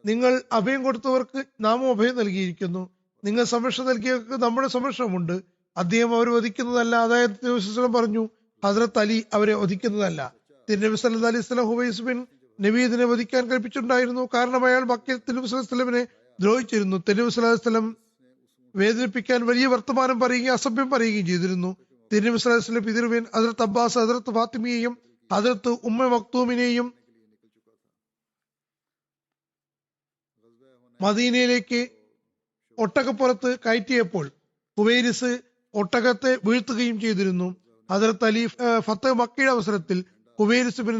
നിങ്ങൾ അഭയം കൊടുത്തവർക്ക് നാമും അഭയം നൽകിയിരിക്കുന്നു. നിങ്ങൾ സംരക്ഷണം നൽകിയവർക്ക് നമ്മുടെ സംരക്ഷണമുണ്ട്. അദ്ദേഹം അവരെ വധിക്കുന്നതല്ല. അതായത് തിരുനബി സല്ലല്ലാഹു അലൈഹി വസല്ലം പറഞ്ഞു, ഹദ്റത്ത് അലി അവരെ വധിക്കുന്നതല്ല. തിരുനബി സല്ലല്ലാഹു അലൈഹി വസല്ലം ഹുവൈസ് ബിൻ നബീദിനെ വധിക്കാൻ കൽപ്പിച്ചിട്ടുണ്ടായിരുന്നു. കാരണം അയാൾ മക്കയിൽ തിരുനബി സല്ലല്ലാഹു അലൈഹി വസല്ലമിനെ ദ്രോഹിച്ചിരുന്നു. തിരുനബി സല്ലല്ലാഹു അലൈഹി വസല്ലം വേദനിപ്പിക്കാൻ വലിയ വർത്തമാനം പറയുകയും അസഭ്യം പറയുകയും ചെയ്തിരുന്നു. തിരുനബി സല്ലല്ലാഹു അലൈഹി വസല്ലം പിതൃവ്യൻ ഹദ്റത്ത് അബ്ബാസ്, ഹദ്റത്ത് ഫാത്തിമയെയും ഹദ്റത്ത് ഉമ്മ മക്തൂമിനെയും മദീനയിലേക്ക് ഒട്ടകപ്പുറത്ത് കയറ്റിയപ്പോൾ ഹുവൈരിസ് ഒട്ടകത്തെ വീഴ്ത്തുകയും ചെയ്തിരുന്നു. ഹദ്റത്ത് അലി ഫത്തഹ് മക്കയുടെ അവസരത്തിൽ ഹുവൈരിസ് ബിൻ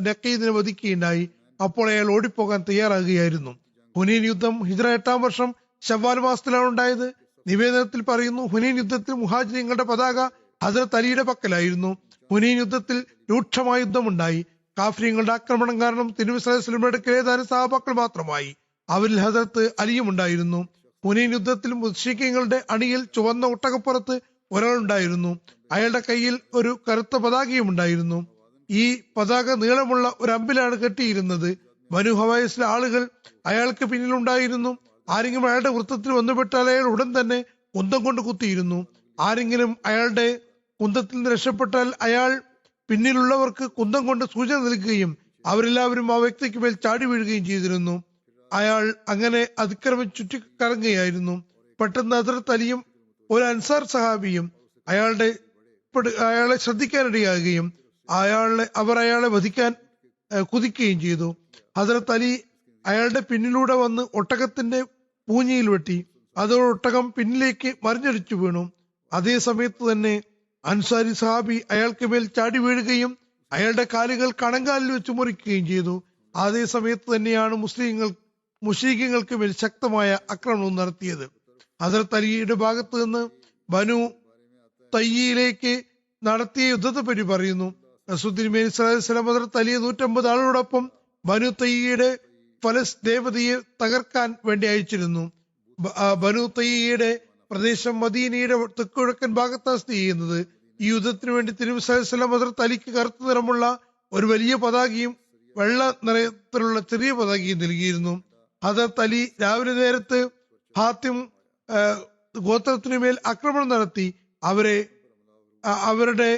നഖീദിനെ വധിക്കുകയുണ്ടായി. അപ്പോൾ അയാൾ ഓടിപ്പോകാൻ തയ്യാറാകുകയായിരുന്നു. ഹുനൈൻ യുദ്ധം ഹിജ്റ 8-ാം വർഷം ശവ്വാൽ മാസത്തിലാണ് ഉണ്ടായത്. നിവേദനത്തിൽ പറയുന്നു, ഹുനൈൻ യുദ്ധത്തിൽ മുഹാജിരിങ്ങളുടെ പതാക ഹദ്റത്ത് അലിയുടെ പക്കലായിരുന്നു. ഹുനൈൻ യുദ്ധത്തിൽ രൂക്ഷമായ യുദ്ധമുണ്ടായി. കാഫിര്യങ്ങളുടെ ആക്രമണം കാരണം തിരുനബി സല്ലല്ലാഹു അലൈഹി വസല്ലമയുടെ അടുക്കൽ ഏതാനും സഹാബാക്കൾ മാത്രമായി. അവരിൽ ഹദ്റത്ത് അലിയും ഉണ്ടായിരുന്നു. ഹുനൈൻ യുദ്ധത്തിൽ മുശ്രിക്കീങ്ങളുടെ അണിയിൽ ചുവന്ന ഒട്ടകപ്പുറത്ത് ഒരാളുണ്ടായിരുന്നു. അയാളുടെ കയ്യിൽ ഒരു കറുത്ത പതാകയും ഉണ്ടായിരുന്നു. ഈ പതാക നീളമുള്ള ഒരു അമ്പിലാണ് കെട്ടിയിരുന്നത്. ബനു ഹവായിസിലെ ആളുകൾ അയാൾക്ക് പിന്നിലുണ്ടായിരുന്നു. ആരെങ്കിലും അയാളുടെ വൃത്തത്തിൽ വന്നുപെട്ടാൽ അയാൾ ഉടൻ തന്നെ കുന്തം കൊണ്ട് കുത്തിയിരുന്നു. ആരെങ്കിലും അയാളുടെ കുന്തത്തിൽ നിന്ന് രക്ഷപ്പെട്ടാൽ അയാൾ പിന്നിലുള്ളവർക്ക് കുന്തം കൊണ്ട് സൂചന നൽകുകയും അവരെല്ലാവരും ആ വ്യക്തിക്ക് മേൽ ചാടി വീഴുകയും ചെയ്തിരുന്നു. അയാൾ അങ്ങനെ അതിക്രമം ചുറ്റിക്കറങ്ങുകയായിരുന്നു. പെട്ടെന്ന് ഹദ്റത്ത് അലിയും ഒരു അൻസാർ സഹാബിയും അയാളെ ശ്രദ്ധിക്കാനിടയാകുകയും അവർ അയാളെ വധിക്കാൻ കുതിക്കുകയും ചെയ്തു. ഹദ്റത്ത് അലി അയാളുടെ പിന്നിലൂടെ വന്ന് ഒട്ടകത്തിന്റെ പൂഞ്ഞിയിൽ വെട്ടി. അതോടെ ഒട്ടകം പിന്നിലേക്ക് മറിഞ്ഞടിച്ചു വീണു. അതേ സമയത്ത് തന്നെ അൻസാരി സഹാബി അയാൾക്ക് മേൽ ചാടി വീഴുകയും അയാളുടെ കാലുകൾ കണങ്കാലിൽ വെച്ച് മുറിക്കുകയും ചെയ്തു. അതേ സമയത്ത് തന്നെയാണ് മുസ്ലിങ്ങൾക്ക് മേൽ ശക്തമായ ആക്രമണം നടത്തിയത്. ഹസ്രത്ത് അലിയുടെ ഭാഗത്ത് നിന്ന് ബനു തയ്യിലേക്ക് നടത്തിയ യുദ്ധത്തെ പറ്റി പറയുന്നു. റസൂൽ തിരുമേനി സ്വല്ലല്ലാഹു അലൈഹി വസല്ലം ഹസ്രത്ത് അലിയെ 150 ആളുകളോടൊപ്പം ബനു തയ്യിയുടെ ഫലസ് ദേവതയെ തകർക്കാൻ വേണ്ടി അയച്ചിരുന്നു. ബനു തയ്യിയുടെ പ്രദേശം മദീനയുടെ തെക്കുകിഴക്കൻ ഭാഗത്താണ് സ്ഥിതി ചെയ്യുന്നത്. ഈ യുദ്ധത്തിന് വേണ്ടി തിരുമേനി സ്വല്ലല്ലാഹു അലൈഹി വസല്ലം ഹസ്രത്ത് അലിക്ക് കറുത്ത നിറമുള്ള ഒരു വലിയ പതാകയും വെള്ള നിറത്തിലുള്ള ചെറിയ പതാകയും നൽകിയിരുന്നു. ഹസ്രത്ത് അലി രാവിലെ നേരത്ത് ഹാത്തിം ഗോത്രത്തിനു മേൽ ആക്രമണം നടത്തി അവരുടെ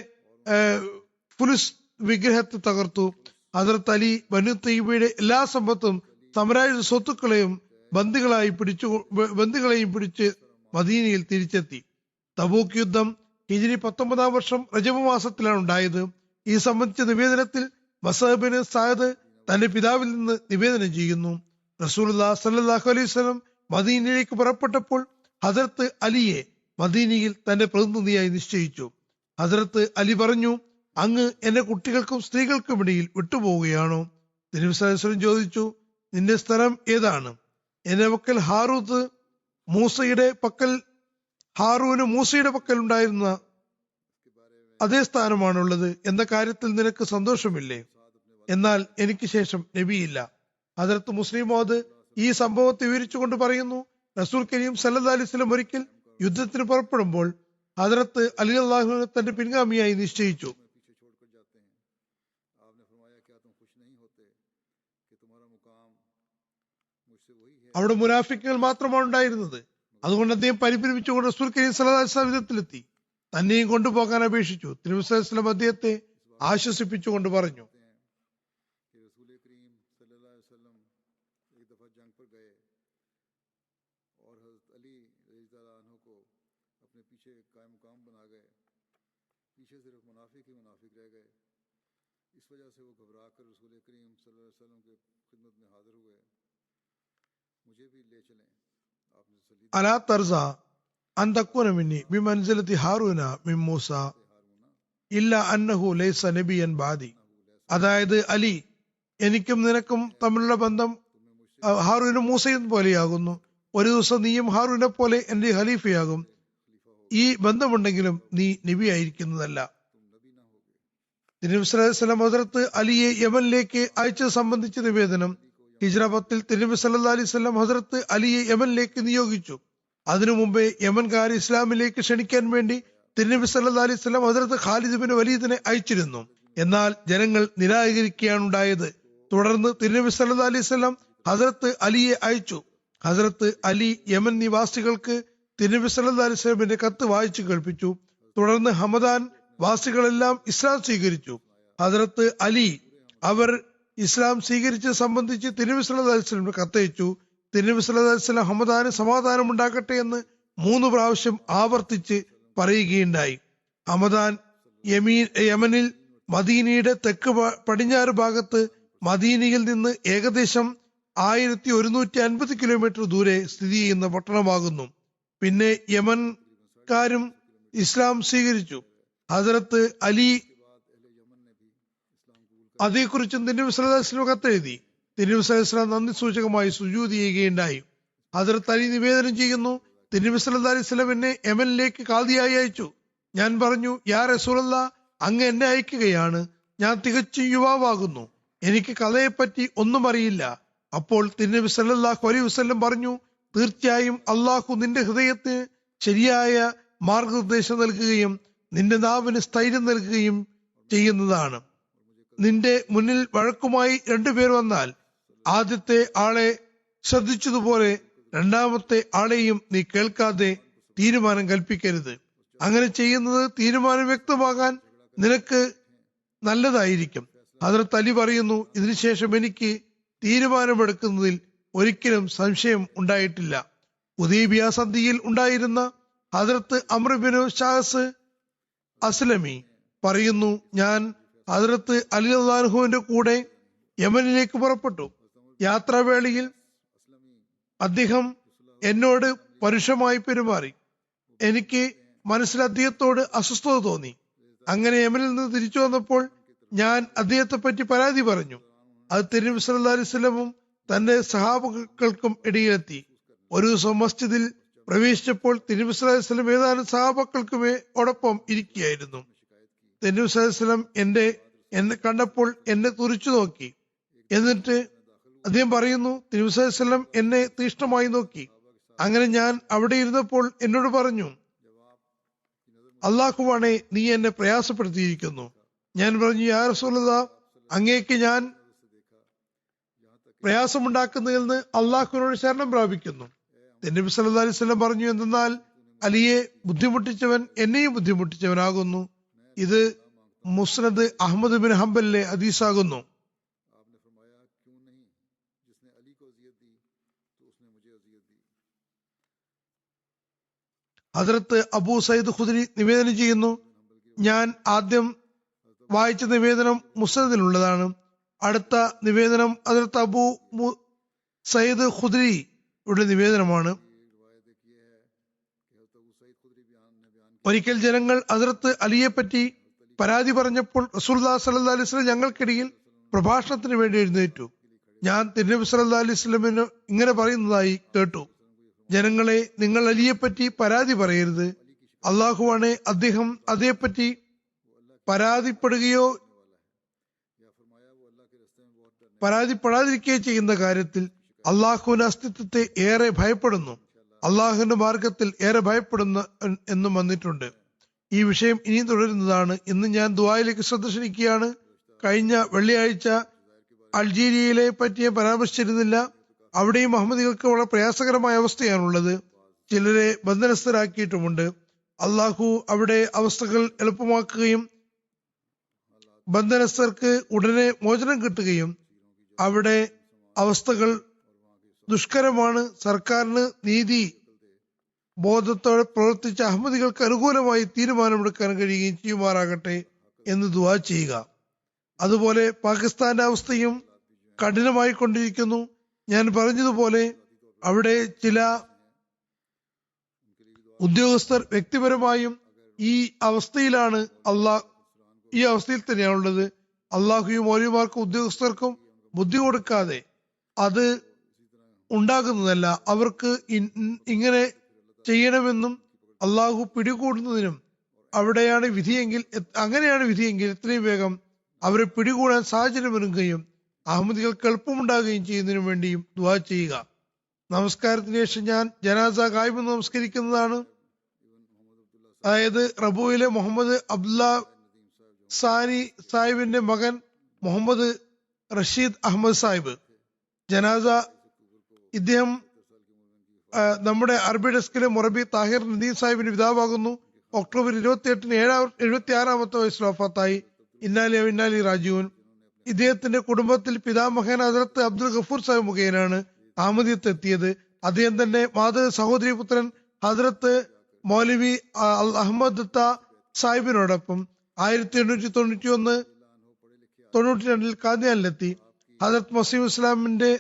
ഫുലുസ് വിഗ്രഹത്തെ തകർത്തു. ഹസ്രത്ത് അലി ബനു തയ്യിബയുടെ എല്ലാ സമ്പത്തും സാമ്രാജ്യ സ്വത്തുക്കളെയും ബന്ദികളെയും പിടിച്ച് മദീനയിൽ തിരിച്ചെത്തി. തബൂക്ക് യുദ്ധം ഹിജ്രി 19-ാം വർഷം റജബ് മാസത്തിലാണ് ഉണ്ടായത്. ഈ സംബന്ധിച്ച നിവേദനത്തിൽ മസഹബിന് സാദ് തന്റെ പിതാവിൽ നിന്ന് നിവേദനം ചെയ്യുന്നു. റസൂലുള്ളാഹി സ്വല്ലല്ലാഹു അലൈഹി വസല്ലം മദീനയിലേക്ക് പുറപ്പെട്ടപ്പോൾ ഹസ്രത്ത് അലിയെ മദീനയിൽ തന്റെ പ്രതിനിധിയായി നിശ്ചയിച്ചു. ഹസ്രത്ത് അലി പറഞ്ഞു, അങ്ങ് എന്റെ കുട്ടികൾക്കും സ്ത്രീകൾക്കും ഇടയിൽ വിട്ടുപോവുകയാണോ? നബി സല്ലല്ലാഹു അലൈഹി വസല്ലം ചോദിച്ചു, നിന്റെ സ്ഥലം ഏതാണ്? എന്റെ പക്കൽ ഹാറൂന് മൂസയുടെ പക്കൽ ഉണ്ടായിരുന്ന അതേ സ്ഥാനമാണുള്ളത് എന്ന കാര്യത്തിൽ നിനക്ക് സന്തോഷമില്ലേ? എന്നാൽ എനിക്ക് ശേഷം നബിയില്ല. ഹദരത്ത് മുസ്ലിം മൗദ് ഈ സംഭവത്തെ വിവരിച്ചുകൊണ്ട് പറയുന്നു, റസൂൽ കരീം സല്ലല്ലാഹു അലൈഹി വസല്ലം ഒരിക്കൽ യുദ്ധത്തിന് പുറപ്പെടുമ്പോൾ ഹദരത്ത് അലി അള്ളാഹു തന്റെ പിൻഗാമിയായി നിശ്ചയിച്ചു. അവിടെ മുനാഫിക്കുകൾ മാത്രമാണ് ഉണ്ടായിരുന്നത്. അതുകൊണ്ട് അദ്ദേഹം പരിഭ്രമിച്ചുകൊണ്ട് റസൂൽ കരീം സല്ലല്ലാഹു അലൈഹി വസല്ലം യുദ്ധത്തിലെത്തി തന്നെയും കൊണ്ടുപോകാൻ അപേക്ഷിച്ചു. തിരുനബി സല്ലല്ലാഹു അലൈഹി വസല്ലം അദ്ദേഹത്തെ ആശ്വസിപ്പിച്ചുകൊണ്ട് പറഞ്ഞു, അലാ തർസ അൻ തകൂന മിന്നി ബിമൻസിലതി ഹാറൂന മിൻ മൂസ ഇല്ല അന്നഹു ലൈസ നബിയൻ ബാദി. അതായത്, അലി, എനിക്കും നിനക്കും തമ്മിലുള്ള ബന്ധം ഹാറൂനും മൂസയും പോലെയാകുന്നു. ഒരു ദിവസം നീയും ഹാറൂനെ പോലെ എന്റെ ഖലീഫയാകും. ഈ ബന്ധമുണ്ടെങ്കിലും നീ നബി ആയിരിക്കുന്നതല്ല. തിരുനബി സല്ലല്ലാഹു അലൈഹി വസല്ലം ഹദ്റത്ത് അലിയെ യമനിലേക്ക് അയച്ചത് സംബന്ധിച്ച നിവേദനം ഹിജ്റ 10 തിരുനബി സല്ലല്ലാഹു അലൈഹി വസല്ലം ഹദ്റത്ത് അലിയെ യമനിലേക്ക് നിയോഗിച്ചു. അതിനു മുമ്പേ യമൻകാർ ഇസ്ലാമിലേക്ക് ക്ഷണിക്കാൻ വേണ്ടി തിരുനബി സല്ലല്ലാഹു അലൈഹി വസല്ലം ഹദ്റത്ത് ഖാലിദ് ബിൻ വലീദിനെ അയച്ചിരുന്നു. എന്നാൽ ജനങ്ങൾ നിരാകരിക്കുകയാണ് ഉണ്ടായത്. തുടർന്ന് തിരുനബി സല്ലല്ലാഹു അലൈഹി വസല്ലം ഹദ്റത്ത് അലിയെ അയച്ചു. ഹദ്റത്ത് അലി യമൻ നിവാസികൾക്ക് തിരുനബി സല്ലല്ലാഹു അലൈഹി വസല്ലമിന്റെ കത്ത് വായിച്ചു കേൾപ്പിച്ചു. തുടർന്ന് ഹമദാൻ വാസികളെല്ലാം ഇസ്ലാം സ്വീകരിച്ചു. ഹദ്റത്ത് അലി അവർ ഇസ്ലാം സ്വീകരിച്ചത് സംബന്ധിച്ച് തിരുനബി സല്ലല്ലാഹു അലൈഹി വസല്ലം കത്തയച്ചു. തിരുനബി സല്ലല്ലാഹു അലൈഹി വസല്ലം ഹമദാന് സമാധാനം ഉണ്ടാകട്ടെ എന്ന് 3 പ്രാവശ്യം ആവർത്തിച്ച് പറയുകയുണ്ടായി. ഹമദാൻ യമനിൽ മദീനയുടെ തെക്ക് പടിഞ്ഞാറ് ഭാഗത്ത് മദീനയിൽ നിന്ന് ഏകദേശം 1150 കിലോമീറ്റർ ദൂരെ സ്ഥിതി ചെയ്യുന്ന പട്ടണമാകുന്നു. പിന്നെ യമൻകാരും ഇസ്ലാം സ്വീകരിച്ചു. ഹദ്റത്ത് അലി അതേക്കുറിച്ചും തിരുനബി സല്ലല്ലാഹു അലൈഹി വസല്ലം കത്തെഴുതി. തിരുനബി സല്ലല്ലാഹു അലൈഹി വസല്ലം നന്ദി സൂചകമായി സുജൂദ് ചെയ്യുകയുണ്ടായി. ഹദ്റത്ത് അലി നിവേദനം ചെയ്യുന്നു, തിരുനബി സല്ലല്ലാഹു അലൈഹി വസല്ലം എന്നെ യമനിലേക്ക് ഖാദിയായി അയച്ചു. ഞാൻ പറഞ്ഞു, യാ റസൂലല്ലാഹ്, അങ്ങ് എന്നെ അയക്കുകയാണ്. ഞാൻ തികച്ചും യുവാവാകുന്നു. എനിക്ക് കഥയെപ്പറ്റി ഒന്നും അറിയില്ല. അപ്പോൾ തിരുനബി സല്ലല്ലാഹു അലൈഹി വസല്ലം പറഞ്ഞു, തീർച്ചയായും അള്ളാഹു നിന്റെ ഹൃദയത്തിന് ശരിയായ മാർഗനിർദ്ദേശം നൽകുകയും നിന്റെ നാവിന് സ്ഥൈര്യം നൽകുകയും ചെയ്യുന്നതാണ്. നിന്റെ മുന്നിൽ വഴക്കുമായി 2 പേർ വന്നാൽ ആദ്യത്തെ ആളെ ശ്രദ്ധിച്ചതുപോലെ രണ്ടാമത്തെ ആളെയും നീ കേൾക്കാതെ തീരുമാനം കൽപ്പിക്കരുത്. അങ്ങനെ ചെയ്യുന്നത് തീരുമാനം വ്യക്തമാകാൻ നിനക്ക് നല്ലതായിരിക്കും. ഹദ്റത്ത് അലി പറയുന്നു, ഇതിനുശേഷം എനിക്ക് തീരുമാനമെടുക്കുന്നതിൽ ഒരിക്കലും സംശയം ഉണ്ടായിട്ടില്ല. ഹുദൈബിയ സന്ധിയിൽ ഉണ്ടായിരുന്ന ഹദ്റത്ത് അംർ ബിൻ ഷാസ് അസ്ലമി പറയുന്നു, ഞാൻ ഹദ്റത്ത് അലി അൻഹുവിന്റെ കൂടെ യമനിലേക്ക് പുറപ്പെട്ടു. യാത്രാവേളയിൽ അദ്ദേഹം എന്നോട് പരുഷമായി പെരുമാറി. എനിക്ക് മനസ്സിൽ അദ്ദേഹത്തോട് അസ്വസ്ഥത തോന്നി. അങ്ങനെ യമനിൽ നിന്ന് തിരിച്ചു വന്നപ്പോൾ ഞാൻ അദ്ദേഹത്തെ പറ്റി പരാതി പറഞ്ഞു. അത് തിരുനബി സല്ലല്ലാഹു അലൈഹി വസല്ലമും തന്റെ സഹാബക്കൾക്കും ഇടയിലെത്തി. ഒരു ദിവസം മസ്ജിദിൽ പ്രവേശിച്ചപ്പോൾ തിരുനബി സല്ലല്ലാഹു അലൈഹി വസല്ലം ഏതാനും സഹാബക്കൾക്കുമോടൊപ്പം ഇരിക്കുകയായിരുന്നു. തിരുനബി സല്ലല്ലാഹു അലൈഹി വസല്ലം എന്നെ കണ്ടപ്പോൾ എന്നെ തുറിച്ചു നോക്കി. എന്നിട്ട് അദ്ദേഹം പറയുന്നു, തിരുനബി സല്ലല്ലാഹു അലൈഹി വസല്ലം എന്നെ തീക്ഷ്ണമായി നോക്കി. അങ്ങനെ ഞാൻ അവിടെ ഇരുന്നപ്പോൾ എന്നോട് പറഞ്ഞു, അല്ലാഹുവാണേ, നീ എന്നെ പ്രയാസപ്പെടുത്തിയിരിക്കുന്നു. ഞാൻ പറഞ്ഞു, യാ റസൂലല്ലാഹ്, അങ്ങേക്ക് ഞാൻ പ്രയാസമുണ്ടാക്കുന്നതിൽ നിന്ന് അള്ളാഹുവിനോട് ശരണം പ്രാപിക്കുന്നു. നബി സല്ലല്ലാഹു അലൈഹി വസല്ലം പറഞ്ഞു, എന്തെന്നാൽ അലിയെ ബുദ്ധിമുട്ടിച്ചവൻ എന്നെയും ബുദ്ധിമുട്ടിച്ചവനാകുന്നു. ഇത് മുസ്നദ് അഹ്മദ് ബിൻ ഹംബലിലെ ഹദീസാകുന്നു. ഹദ്റത്ത് അബൂ സയ്യിദ് ഖുദ്രി നിവേദനം ചെയ്യുന്നു, ഞാൻ ആദ്യം വായിച്ച നിവേദനം മുസ്നദിലുള്ളതാണ്. അടുത്ത നിവേദനം ഹദ്റത്ത് അബൂ സയ്യിദ് ഖുദ്രിയുടെ നിവേദനമാണ്. ഒരിക്കൽ ജനങ്ങൾ ഹദ്റത്ത് അലിയെ പറ്റി പരാതി പറഞ്ഞപ്പോൾ റസൂലുള്ളാഹി സ്വല്ലല്ലാഹു അലൈഹി വസല്ലം ഞങ്ങൾക്കിടയിൽ പ്രഭാഷണത്തിന് വേണ്ടി എഴുന്നേറ്റു. ഞാൻ തിരുനബി സല്ലല്ലാഹു അലൈഹി വസല്ലമിന് ഇങ്ങനെ പറയുന്നതായി കേട്ടു, ജനങ്ങളെ, നിങ്ങൾ അലിയെ പറ്റി പരാതി പറയരുത്. അള്ളാഹുവാണ് അദ്ദേഹം അതേപ്പറ്റി പരാതിപ്പെടുകയോ പരാതിപ്പെടാതിരിക്കുകയോ ചെയ്യുന്ന കാര്യത്തിൽ അള്ളാഹുവിന്റെ അസ്തിത്വത്തെ ഏറെ ഭയപ്പെടുന്നു, അള്ളാഹുവിന്റെ മാർഗത്തിൽ ഏറെ ഭയപ്പെടുന്നു എന്നും വന്നിട്ടുണ്ട്. ഈ വിഷയം ഇനിയും തുടരുന്നതാണ്. ഇന്ന് ഞാൻ ദുആയിലേക്ക് ശ്രദ്ധ ക്ഷണിക്കുകയാണ്. കഴിഞ്ഞ വെള്ളിയാഴ്ച അൾജീരിയയിലെ പറ്റി ഞാൻ പരാമർശിച്ചിരുന്നില്ല. അവിടെയും അഹമ്മദികൾക്ക് വളരെ പ്രയാസകരമായ അവസ്ഥയാണുള്ളത്. ചിലരെ ബന്ധനസ്ഥരാക്കിയിട്ടുമുണ്ട്. അള്ളാഹു അവിടെ അവസ്ഥകൾ എളുപ്പമാക്കുകയും ബന്ധനസ്ഥർക്ക് ഉടനെ മോചനം കിട്ടുകയും, അവിടെ അവസ്ഥകൾ ദുഷ്കരമാണ്. സർക്കാരിന് നീതി ബോധത്തോടെ പ്രവർത്തിച്ച അഹമ്മദികൾക്ക് അനുകൂലമായി തീരുമാനമെടുക്കാൻ കഴിയുകയും ചെയ്യുമാറാകട്ടെ എന്ന് ദുആ ചെയ്യുക. അതുപോലെ പാകിസ്ഥാന്റെ അവസ്ഥയും കഠിനമായി കൊണ്ടിരിക്കുന്നു. ഞാൻ പറഞ്ഞതുപോലെ അവിടെ ചില ഉദ്യോഗസ്ഥർ വ്യക്തിപരമായും ഈ അവസ്ഥയിലാണ് ഈ അവസ്ഥയിൽ തന്നെയാണുള്ളത്. അള്ളാഹുയും മൗലവിമാർക്കും ഉദ്യോഗസ്ഥർക്കും ബുദ്ധി കൊടുക്കാതെ അത് ഉണ്ടാകുന്നതല്ല. അവർക്ക് ഇങ്ങനെ ചെയ്യണമെന്നും അള്ളാഹു പിടികൂടുന്നതിനും അവിടെയാണ് വിധിയെങ്കിൽ, അങ്ങനെയാണ് വിധിയെങ്കിൽ എത്രയും വേഗം അവരെ പിടികൂടാൻ സാഹചര്യം ഒരുങ്ങുകയും അഹമ്മദികൾക്ക് എളുപ്പമുണ്ടാകുകയും ചെയ്യുന്നതിനു വേണ്ടിയും ദുആ ചെയ്യുക. നമസ്കാരത്തിന് ശേഷം ഞാൻ ജനാസ ഗായിബ് നമസ്കരിക്കുന്നതാണ്. അതായത് റബൂയിലെ മുഹമ്മദ് അബ്ദുല്ല സാനി സാഹിബിന്റെ മകൻ മുഹമ്മദ് റഷീദ് അഹമ്മദ് സാഹിബ് ജനാസ, ഇദ്ദേഹം നമ്മുടെ അറബി ഡെസ്കിലെ മൊറബി താഹിർ നദീം സാഹിബിന്റെ പിതാവാകുന്നു. ഒക്ടോബർ 28-ന് 76-ാമത്തെ വയസ്സിൽ വഫാത്തായി. ഇന്നാലി റാജിഊൻ. ഇദ്ദേഹത്തിന്റെ കുടുംബത്തിൽ പിതാമഹൻ ഹദ്റത്ത് അബ്ദുൽ ഗഫൂർ സാഹിബ് മുഖേനാണ് അഹമ്മദിയത്ത് എത്തിയത്. അദ്ദേഹം തന്നെ മാതൃ സഹോദരി പുത്രൻ ഹദ്റത്ത് മൗലവി അഹമ്മദ് ദത്ത സാഹിബിനോടൊപ്പം 1891-92 കാദിയാനിലെത്തി. ഹദ്റത്ത് മസീഹ് ഇസ്ലാമിന്റെ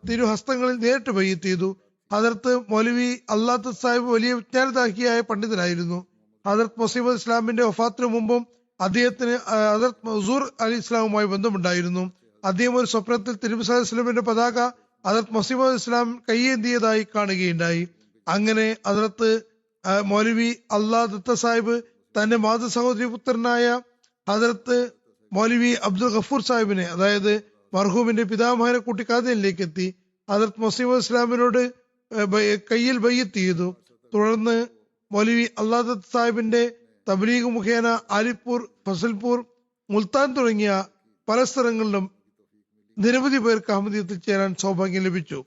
തിരുഹസ്തങ്ങളിൽ നേരിട്ട് ബൈഅത്ത് ചെയ്തു. ഹദ്റത്ത് മൗലവി അല്ലാത്ത സാഹിബ് വലിയ വിജ്ഞാനദാഹിയായ പണ്ഡിതനായിരുന്നു. ഹദ്റത്ത് മസീഹ് ഇസ്ലാമിന്റെ വഫാത്തിന് മുമ്പും അദ്ദേഹത്തിന് ഹദ്റത്ത് മൻസൂർ അലി ഇസ്ലാമുമായി ബന്ധമുണ്ടായിരുന്നു. അദ്ദേഹം ഒരു സ്വപ്നത്തിൽ തിരുനബി സല്ലല്ലാഹു അലൈഹി വസല്ലമിന്റെ പതാക ഹദ്റത്ത് മസീഹ് ഇസ്ലാം കയ്യേന്തിയതായി കാണുകയുണ്ടായി. അങ്ങനെ ഹദ്റത്ത് മൗലവി ദത്ത സാഹിബ് തന്റെ മാതൃ സഹോദരി പുത്രനായ ഹദ്റത്ത് മൗലവി അബ്ദുൽ ഗഫൂർ സാഹിബിനെ, അതായത് മർഹൂമിന്റെ പിതാമഹനെ കൂട്ടി കാദിയാനിലേക്ക് എത്തി. ഹദ്റത്ത് മസീഹ് ഇസ്ലാമിനോട് കയ്യിൽ ബൈഅത്ത് ചെയ്തു. തുടർന്ന് മൗലവി ദത്ത സാഹിബിന്റെ തബ്ലീഗ് മുഖേന ആലിപ്പൂർ, ഫസൽപൂർ, മുൽത്താൻ തുടങ്ങിയ പല സ്ഥലങ്ങളിലും നിരവധി പേർക്ക് അഹമ്മദിയത്തിൽ ചേരാൻ സൗഭാഗ്യം ലഭിച്ചു.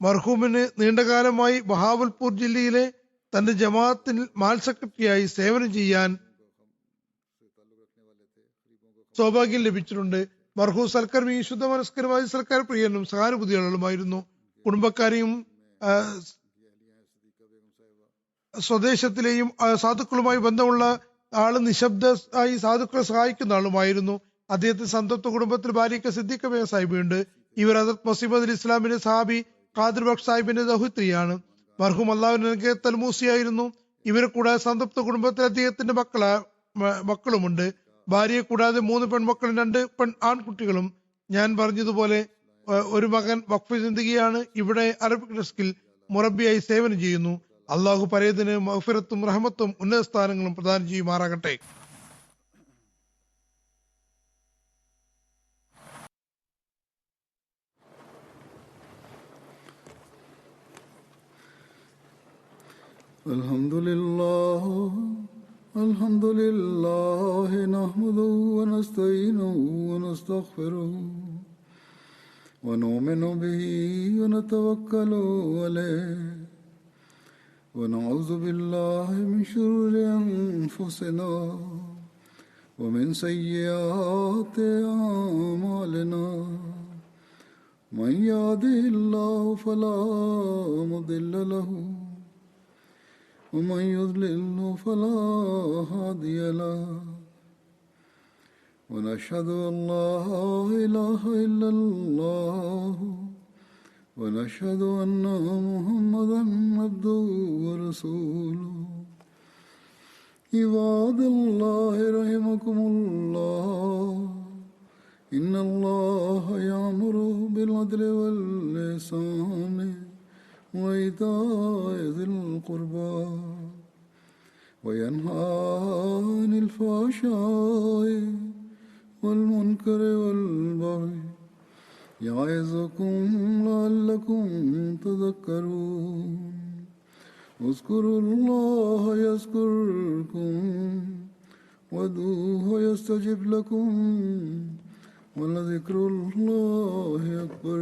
മർഹൂമിന് നീണ്ടകാലമായി ബഹാവൽപൂർ ജില്ലയിലെ തന്റെ ജമാഅത്തിൽ മാൽ സെക്രട്ടറിയായി സേവനം ചെയ്യാൻ സൗഭാഗ്യം ലഭിച്ചിട്ടുണ്ട്. മർഹൂം സൽക്കർമ്മി ശുദ്ധ മനസ്കരമായ സൽക്കാർ പ്രിയനും സഹാനുഭൂതികളുമായിരുന്നു. കുടുംബക്കാരെയും സ്വദേശത്തിലെയും സാധുക്കളുമായി ബന്ധമുള്ള ആള് നിശബ്ദമായി സാധുക്കളെ സഹായിക്കുന്ന ആളുമായിരുന്നു. അദ്ദേഹത്തിന്റെ സന്തപ്ത കുടുംബത്തിൽ ഭാര്യയ്ക്ക് സിദ്ദീഖ് ബേഗം സാഹിബുണ്ട്. ഇവർ ഹദ്റത്ത് മസീഹ് അലി ഇസ്ലാമിന്റെ സഹാബി ഖാദിർ ബക്ഷ് സാഹിബിന്റെ ദൗഹിത്രിയാണ്. മർഹൂം അള്ളാഹുവിന്റെ തൽമൂസിയായിരുന്നു. ഇവരെ കൂടാതെ സന്തപ്ത കുടുംബത്തിൽ അദ്ദേഹത്തിന്റെ മക്കളുമുണ്ട്. ഭാര്യയെ കൂടാതെ 3 പെൺമക്കളും 2 ആൺകുട്ടികളും ഞാൻ പറഞ്ഞതുപോലെ ഒരു മകൻ വഖഫ് ജിന്ദഗിയാണ്. ഇവിടെ അറബിക് ഡെസ്കിൽ മുറബിയായി സേവനം ചെയ്യുന്നു. അള്ളാഹു പരേതിന് മഗ്ഫിറത്തും റഹ്മത്തും ഉന്നത സ്ഥാനങ്ങളും പ്രദാനം ചെയ്യുമാറാകട്ടെ. الحمد لله نحمده ونستعينه ونستغفره ونؤمن به ونتوكل عليه ونعوذ بالله من شرور أنفسنا ومن سيئات أعمالنا من يهده الله فلا مضل له ومن يضلل فلا هادي له ونشهد أن لا إله إلا الله ونشهد أن محمدا عبده ورسوله عباد الله رحمكم الله إن الله يأمر بالعدل والإحسان وإيتاء ذي القربى وينهى عن الفحشاء والمنكر والبغي يعظكم لعلكم تذكرون اذكروا الله يذكركم وادعوه يستجب لكم ولذكر الله أكبر.